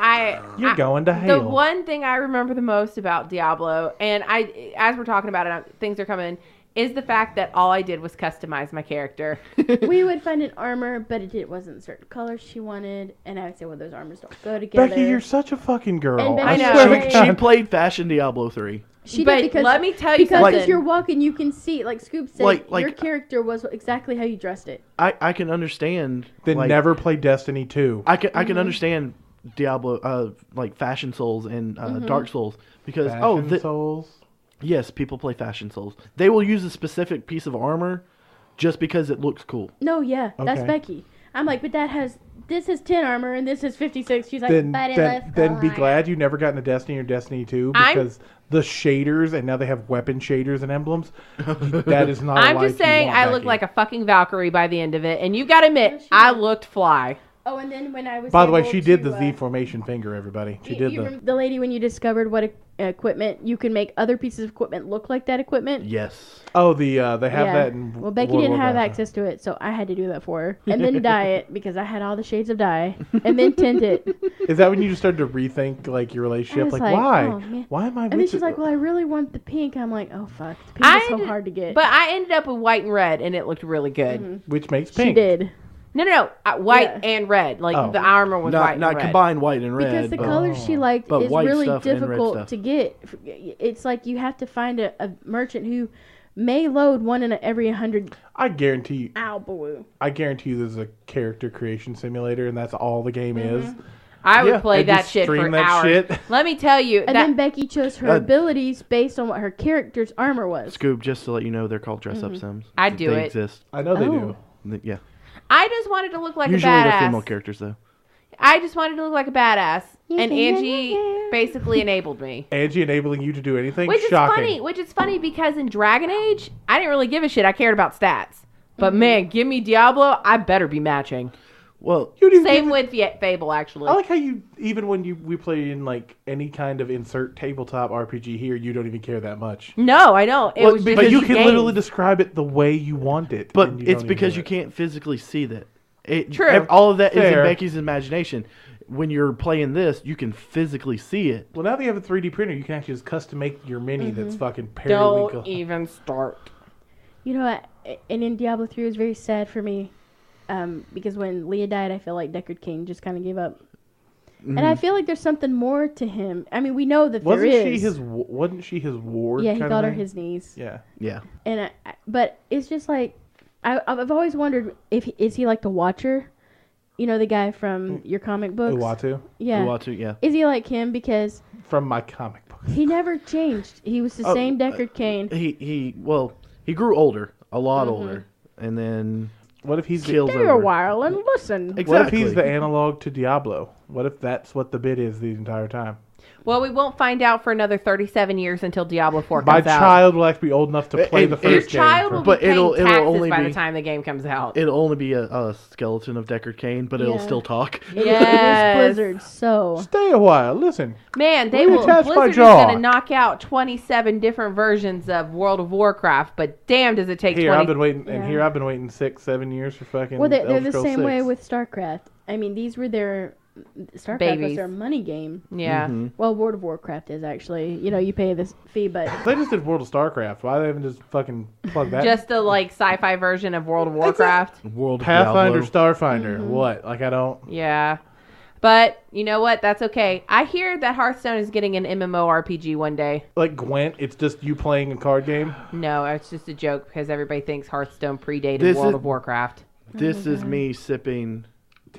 You're going to hell. The one thing I remember the most about Diablo, and as we're talking about it, things are coming, is the fact that all I did was customize my character. We would find an armor, but it wasn't certain colors she wanted, and I would say, well, those armors don't go together. Becky, you're such a fucking girl. And I Becky know. swear to She God. played fashion Diablo 3. She But did because let me tell you because something. as you're walking, you can see, like Scoop said, Like- your character was exactly how you dressed it. I can understand. Then like, never play Destiny 2. I can understand Diablo, like Fashion Souls and Dark Souls, because Fashion Souls. yes, people play Fashion Souls. They will use a specific piece of armor just because it looks cool. No, yeah, that's Okay. Becky. I'm like, but this has 10 armor and this is 56. She's like, Then, but it then, looks then be cool. glad you never got into Destiny or Destiny 2, because the shaders, and now they have weapon shaders and emblems. That is not. I'm just saying I look like a fucking Valkyrie by the end of it, and you got to admit, I looked fly. Oh, and then when I was By the way, able she did to, the Z formation finger. Everybody, she did you the. remember the lady when you discovered what equipment you can make other pieces of equipment look like that equipment. Yes. Oh, they have that. In Well, Becky World didn't War have II. access to it, so I had to do that for her, and then dye it because I had all the shades of dye, and then tint it. Is that when you just started to rethink like your relationship? was Like, like, why? oh, man. Why am I? And then she's like, "Well, I really want the pink." I'm like, "Oh fuck, the pink I is so ended- hard to get." But I ended up with white and red, and it looked really good. which makes she pink. did No, white Yeah. and red. Like Oh. the armor was white Not and red. combined white and red. because the but- colors she liked But is white really stuff and red difficult stuff. to get. It's like you have to find a merchant who may load one in every 100 I guarantee you. alboo. I guarantee you, there's a character creation simulator, and that's all the game is. I would Yeah, play and that just shit for stream that hours. shit. Let me tell you, And that then Becky chose her Uh, abilities based on what her character's armor was. Scoop, just to let you know, they're called dress-up sims. I'd do They it. exist. I know they Oh. do. Yeah. I just wanted to look like Usually a they're badass. female characters, though. I just wanted to look like a badass. Yeah, And yeah, yeah, Angie yeah. basically enabled me. Angie enabling you to do anything? Which is Shocking. funny because in Dragon Age, I didn't really give a shit. I cared about stats. But man, give me Diablo, I better be matching. Well, You didn't Same give with Fable, actually. I like how you, even when we play in like any kind of insert tabletop RPG here, you don't even care that much. No, I don't. It Well, was because But you just can games. literally describe it the way you want it. but and you it's don't even because do you it. can't physically see that. True. All of that is Fair. in Becky's imagination. When you're playing this, you can physically see it. Well, now that you have a 3D printer, you can actually just custom make your mini that's fucking Don't periwinkle. even start. You know what? And in Diablo 3, it was very sad for me. Because when Leah died, I feel like Deckard Cain just kind of gave up. And I feel like there's something more to him. I mean, we know that Wasn't there she is. his? Wasn't she his ward? Yeah, he kind got of her thing? his knees. Yeah. Yeah. And but it's just like I've always wondered is he like the Watcher? You know, the guy from your comic books. Uatu Yeah. Uatu, yeah. Is he like him? Because from my comic book. he never changed. He was the same Deckard Cain. He grew older, a lot older, and then What if he's kills Stay over. a while and listen. Exactly. What if he's the analog to Diablo? What if that's what the bit is the entire time? Well, we won't find out for another 37 years until Diablo 4 comes My out. child will actually be old enough to play And- the and- Your first game. child will be But paying it'll taxes only by be- the time the game comes out. It'll only be a skeleton of Deckard Cain, but it'll Yeah. still talk. Yes. It is Blizzard, so Stay a while. Listen. Man, they will. Reattach my Blizzard is jaw. going to knock out 27 different versions of World of Warcraft, but damn, does it take Here 20? I've been waiting, and Yeah. here I've been waiting 6-7 years for fucking. well, they're Elder the Scrolls same 6. way with StarCraft. I mean, these were their StarCraft Babies. was their money game. Yeah. Mm-hmm. Well, World of Warcraft is actually, you know, you pay this fee, but They just did World of StarCraft. Why they haven't just fucking plug that? Just the like sci-fi version of World of Warcraft. World of Pathfinder, Diablo. Starfinder. What? Like I don't. Yeah. But you know what? That's okay. I hear that Hearthstone is getting an MMORPG one day. Like Gwent, it's just you playing a card game. No, it's just a joke because everybody thinks Hearthstone predated This World is- of Warcraft. This is me sipping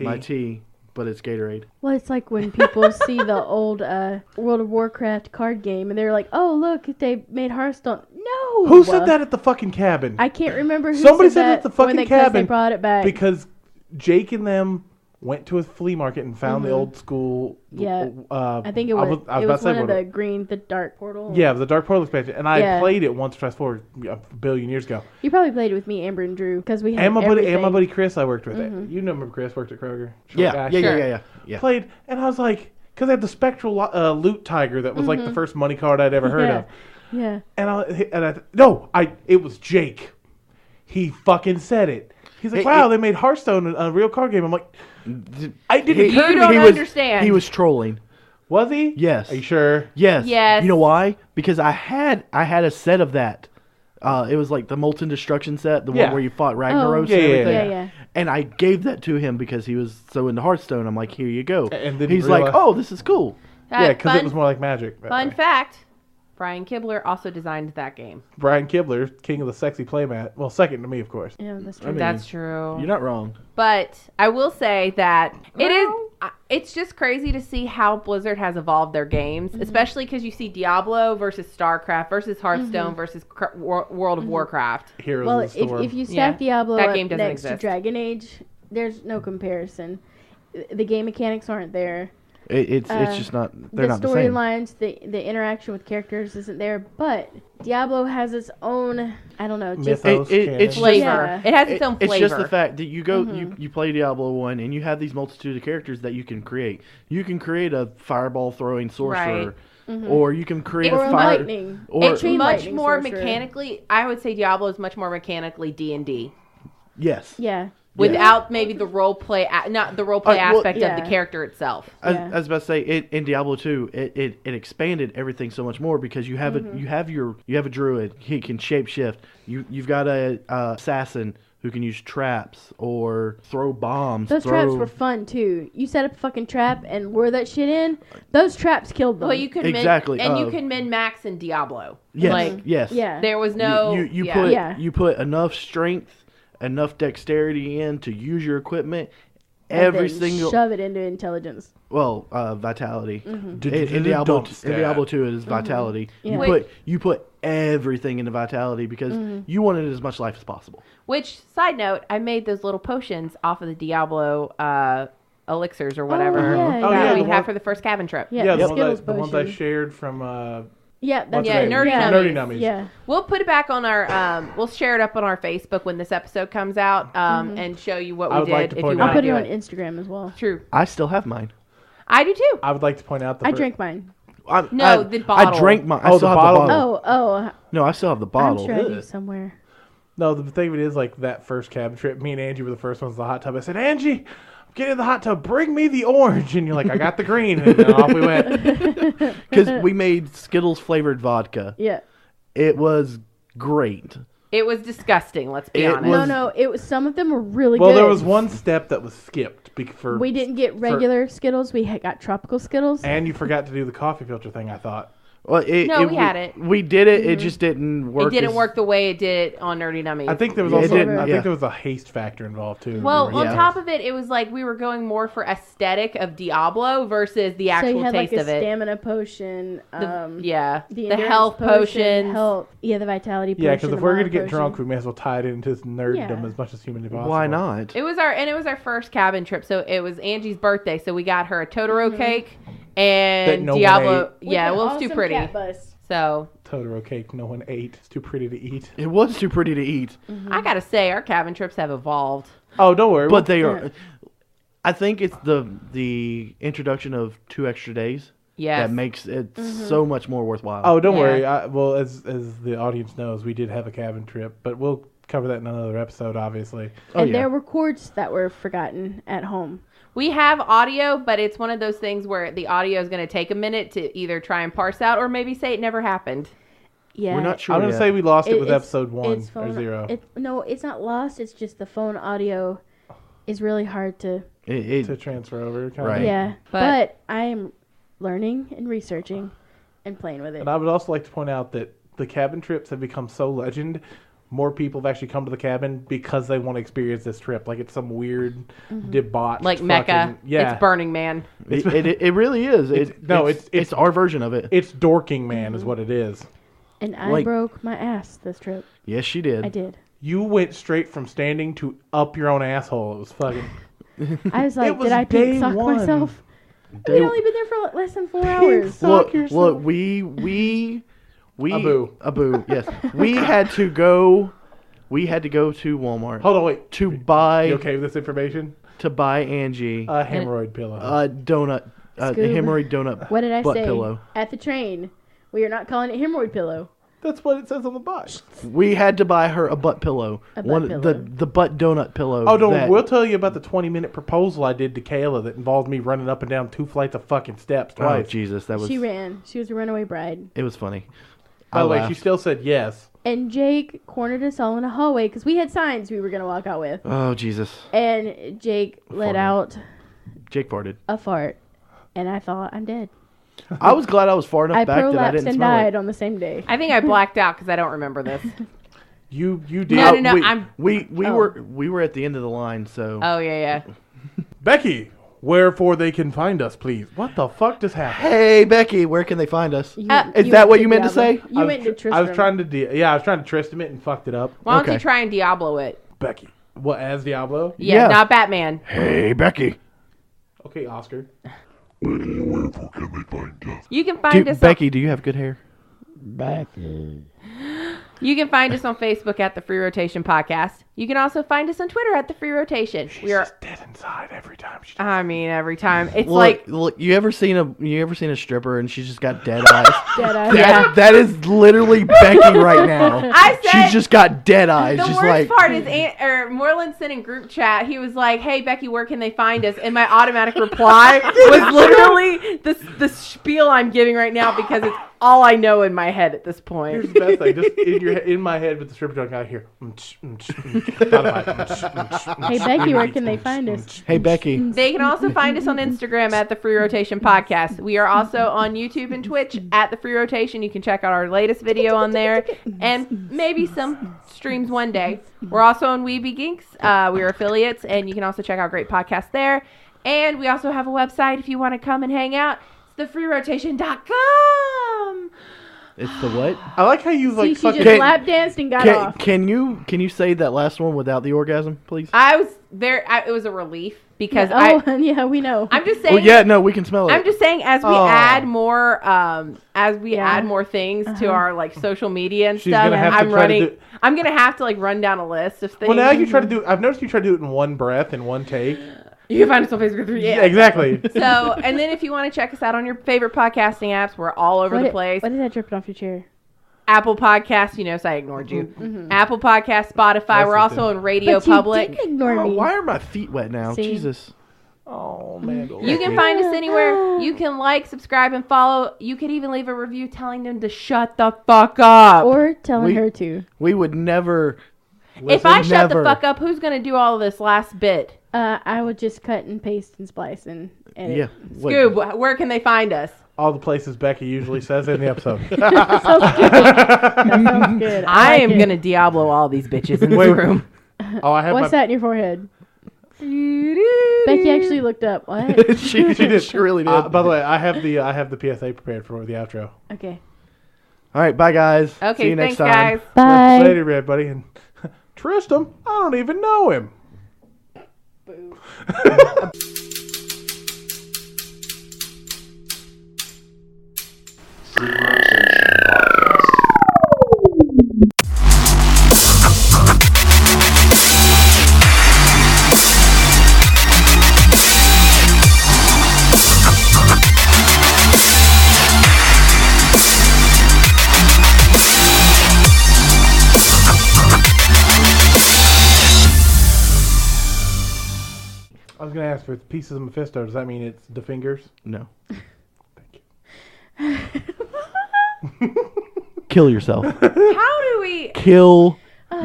my Tea. tea, but it's Gatorade. well, it's like when people see the old World of Warcraft card game and they're like, "Oh, look, they made Hearthstone." No. Who said that at the fucking cabin? I can't remember who Somebody said said it that at the when fucking they, 'cause they cabin brought it back. Because Jake and them went to a flea market and found the old school. Yeah. I think it I was, I it about was to say one of what the dark portal. Yeah, the Dark Portal expansion, and I Yeah. played it once. Fast forward a billion years ago. You probably played it with me, Amber and Drew, because we had And my everything. buddy Chris, I worked with. You remember Chris worked at Kroger? Short Yeah, guy. yeah, Sure. yeah. Played, and I was like, because they had the spectral loot tiger that was like the first money card I'd ever heard Yeah. of. Yeah. It was Jake. He fucking said it. He's like, wow, they made Hearthstone a real card game. I'm like, I didn't He- occur to You me. don't He was, understand. He was trolling. was he? Yes. Are you sure? Yes. Yes. You know why? Because I had a set of that. It was like the Molten Destruction set, the Yeah. one where you fought Ragnaros Yeah, and yeah, everything. Yeah. And I gave that to him because he was so into Hearthstone. I'm like, here you go. And didn't he's realize- like, oh, this is cool. Yeah, because it was more like Magic. that Fun way. fact: Brian Kibler also designed that game. Brian Kibler, king of the sexy playmat. Well, second to me, of course. Yeah, that's true. I mean, That's true. You're not wrong. But I will say that it's just crazy to see how Blizzard has evolved their games, especially because you see Diablo versus StarCraft versus Hearthstone versus World of Warcraft. Heroes Well, of the Storm. if you stack Yeah. Diablo That up game doesn't next to exist. Dragon Age, there's no comparison. The game mechanics aren't there. It's just not. They're The not the same. storylines, the interaction with characters isn't there. But Diablo has its own, I don't know, just Mythos. it's canon. just- Flavor. It has its own flavor. It's just the fact that you go, you play Diablo 1, and you have these multitude of characters that you can create. You can create a fireball throwing sorcerer, or you can create or a a fire. lightning. Or It's Chain much lightning more sorcerer. mechanically. I would say Diablo is much more mechanically D&D. yes, Yeah. Without maybe the role play, not the role play well, aspect of yeah. the character itself. Yeah. I was about to say in Diablo 2, it expanded everything so much more because you have you have a druid. He can shapeshift. You've got a assassin who can use traps or throw bombs. Those traps were fun too. You set up a fucking trap and lure that shit in. Those traps killed them. Well, you can Exactly, you can min max in Diablo. Yes, Like yes. Yeah. there was no You yeah. put Yeah. you put enough strength, enough dexterity in to use your equipment. And Every then single shove it into intelligence. vitality. Mm-hmm. In Diablo 2 it is vitality. Yeah. You put everything into vitality because you wanted as much life as possible. Which, side note, I made those little potions off of the Diablo elixirs or whatever yeah, Oh, that yeah, we the had one- for the first cabin trip. Yeah, the Skittles ones I potion. shared from Yeah, that's what's Yeah, her name? Nerdy Nerdy Nummies. Nummies. Yeah. We'll put it back on our. We'll share it up on our Facebook when this episode comes out, and show you what I we would did like to if point you I'll out- want put to it do on it. Instagram as well. True, I still have mine. I do too. I would like to point out I drank mine. No, the bottle. I drank mine. I Oh, still the have bottle? the bottle. Oh, No, I still have the bottle. I'm sure I do Ugh. somewhere. No, the thing of it is, like, that first cabin trip, me and Angie were the first ones in the hot tub. I said, Angie, I'm getting in the hot tub. Bring me the orange. And you're like, I got the green. And then off we went. Because we made Skittles flavored vodka. Yeah. It was great. It was disgusting. Let's be It honest. was- No, it was some of them were really Well, good. there was one step that was skipped. We didn't get regular Skittles. We got tropical Skittles. And you forgot to do the coffee filter thing, I thought. Well, No, we had it. We did it. It just didn't work. It didn't as- work the way it did on Nerdy Nummies. I think there was Yeah, it also didn't, I yeah. think there was a haste factor involved, too. Well, Yeah. on top of it, it was like we were going more for aesthetic of Diablo versus the So actual you had taste like a of it. stamina potion. Yeah, The, the endurance health potions. Health. Yeah, the vitality potion. Yeah, because if the we're mana going to get potion. drunk, we may as well tie it into this nerddom Yeah. as much as humanly possible. Why not? It was our first cabin trip, so it was Angie's birthday, so we got her a Totoro cake and no one Diablo. With Yeah, an well, it's too awesome pretty. cat bus. So Totoro cake no one ate. It's too pretty to eat. It was too pretty to eat, I gotta say, our cabin trips have evolved. Oh, don't worry. but they are. I think it's the introduction of 2 extra days Yes. that makes it so much more worthwhile. Oh, don't Yeah. worry. Well, as the audience knows, we did have a cabin trip, but we'll cover that in another episode, obviously. Oh, And yeah. there were chords that were forgotten at home. We have audio, but it's one of those things where the audio is going to take a minute to either try and parse out or maybe say it never happened. Yeah. We're not sure I'm going to yet. say we lost it with it's- episode 1 it's phone, or 0 No, it's not lost. It's just the phone audio is really hard to. It- to transfer over. Kind Right. Of. Yeah. But- But I am learning and researching and playing with it. And I would also like to point out that the cabin trips have become so legend. More people have actually come to the cabin because they want to experience this trip. Like it's some weird debauched Like fucking- Mecca. Yeah. It's Burning Man. it really is. It's- It's our version of it. It's dorking man is what it is. And I like- broke my ass this trip. Yes, she did. I did. You went straight from standing to up your own asshole. It was fucking. I was like, was did I day pink sock one. myself? They- We'd only been there for less than 4 hours. sock Look, yourself. we Abu. Yes, we had to go. We had to go to Walmart Hold on, wait. to buy You okay with this information? Angie A hemorrhoid pillow. a donut, a Scoob. hemorrhoid donut. What did I butt say? pillow. At the train, we are not calling it hemorrhoid pillow. That's what it says on the box. We had to buy her a butt pillow. A butt pillow. The butt donut pillow. Oh, don't. that- We'll tell you about the 20-minute proposal I did to Kayla that involved me running up and down 2 flights of fucking steps Oh twice. Jesus, that was. She ran. She was a runaway bride. It was funny. By I the way, she laughed. still said yes. And Jake cornered us all in a hallway because we had signs we were going to walk out with. Oh Jesus, And Jake let Farted. out Jake farted. a fart. And I thought, I'm dead. I was glad I was far enough I back that I prolapsed didn't and smell died it. on the same day. I think I blacked out because I don't remember this. You did. No, we Oh. were at the end of the line, so Oh, yeah. Becky, wherefore they can find us, please. What the fuck just happened? hey Becky, where can they find us? You- Is you that went what to you meant to Diablo. say? You went to Tristram. I was trying to I was trying to Tristam it and fucked it up. Why don't Okay. you try and Diablo it? Becky. What, as Diablo? Yeah, Yeah. not Batman. Hey Becky. Okay, Oscar. Becky, wherefore can they find us? You can find us Becky, do you have good hair? You can find us on Facebook at The Free Rotation Podcast. You can also find us on Twitter at The Free Rotation. She's We are, just dead inside every time she I mean, every time. It's Look, like, you ever seen a stripper and she's just got dead eyes? Dead eye. Yeah. That is literally Becky right now. I said, She's just got dead eyes. the just worst like part is Moreland sent in group chat. He was like, "Hey Becky, where can they find us?" And my automatic reply was literally the spiel I'm giving right now because it's all I know in my head at this Here's point. the best thing. Just in my head with the stripper joke out here. Hey, Becky, where can they find us? Hey Becky. They can also find us on Instagram at The Free Rotation Podcast. We are also on YouTube and Twitch at The Free Rotation. You can check out our latest video on there and maybe some streams one day. We're also on Weeby Geeks. We are affiliates, and you can also check out great podcasts there. And we also have a website if you want to come and hang out. It's thefreerotation.com. It's the what? I like how you like See, she fucking. just lap danced and got off. Can you say that last one without the orgasm, please? I was there. It was a relief because yeah, we know. I'm just saying. Well, yeah, no, we can smell it. I'm just saying, as we add more, add more things to our like social media and She's stuff, gonna have to I'm try to running. do- I'm gonna have to like run down a list of things. Well, now you try to do. I've noticed you try to do it in one breath, in one take. You can find us on Facebook 3. Yeah, exactly. So, and then if you want to check us out on your favorite podcasting apps, we're all over the place. What is that dripping off your chair? Apple Podcasts, so I ignored you. Mm-hmm. Apple Podcasts, Spotify. That's We're also on Radio But you Public. didn't ignore Oh, me. why are my feet wet now? See? Jesus. Oh man. You can find us anywhere. You can like, subscribe, and follow. You could even leave a review telling them to shut the fuck up. Or telling her to. We would never. If I shut the never. fuck up, who's going to do all of this last bit? I would just cut and paste and splice and edit. Yeah. what- Scoob, where can they find us? All the places Becky usually says in the episode. That sounds good. That sounds good. I am like going to Diablo all these bitches in this Wait. room. Oh, I have What's my. that in your forehead? Becky actually looked up. What? she did. She really did. By the way, I have the PSA prepared for the outro. Okay. All right, bye guys. Okay, See you next thanks, time. guys. Bye. Later, everybody. And Tristram, I don't even know him. Boo. TheFreeRotation Podcast. I was going to ask for pieces of Mephisto. Does that mean it's the fingers? No. Thank you. Kill yourself. How do we... Kill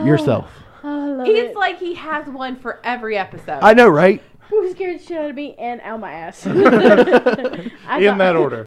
yourself. Oh, I love It's it. like he has one for every episode. I know, right? Who scared the shit out of me and out my ass? I In thought- that order.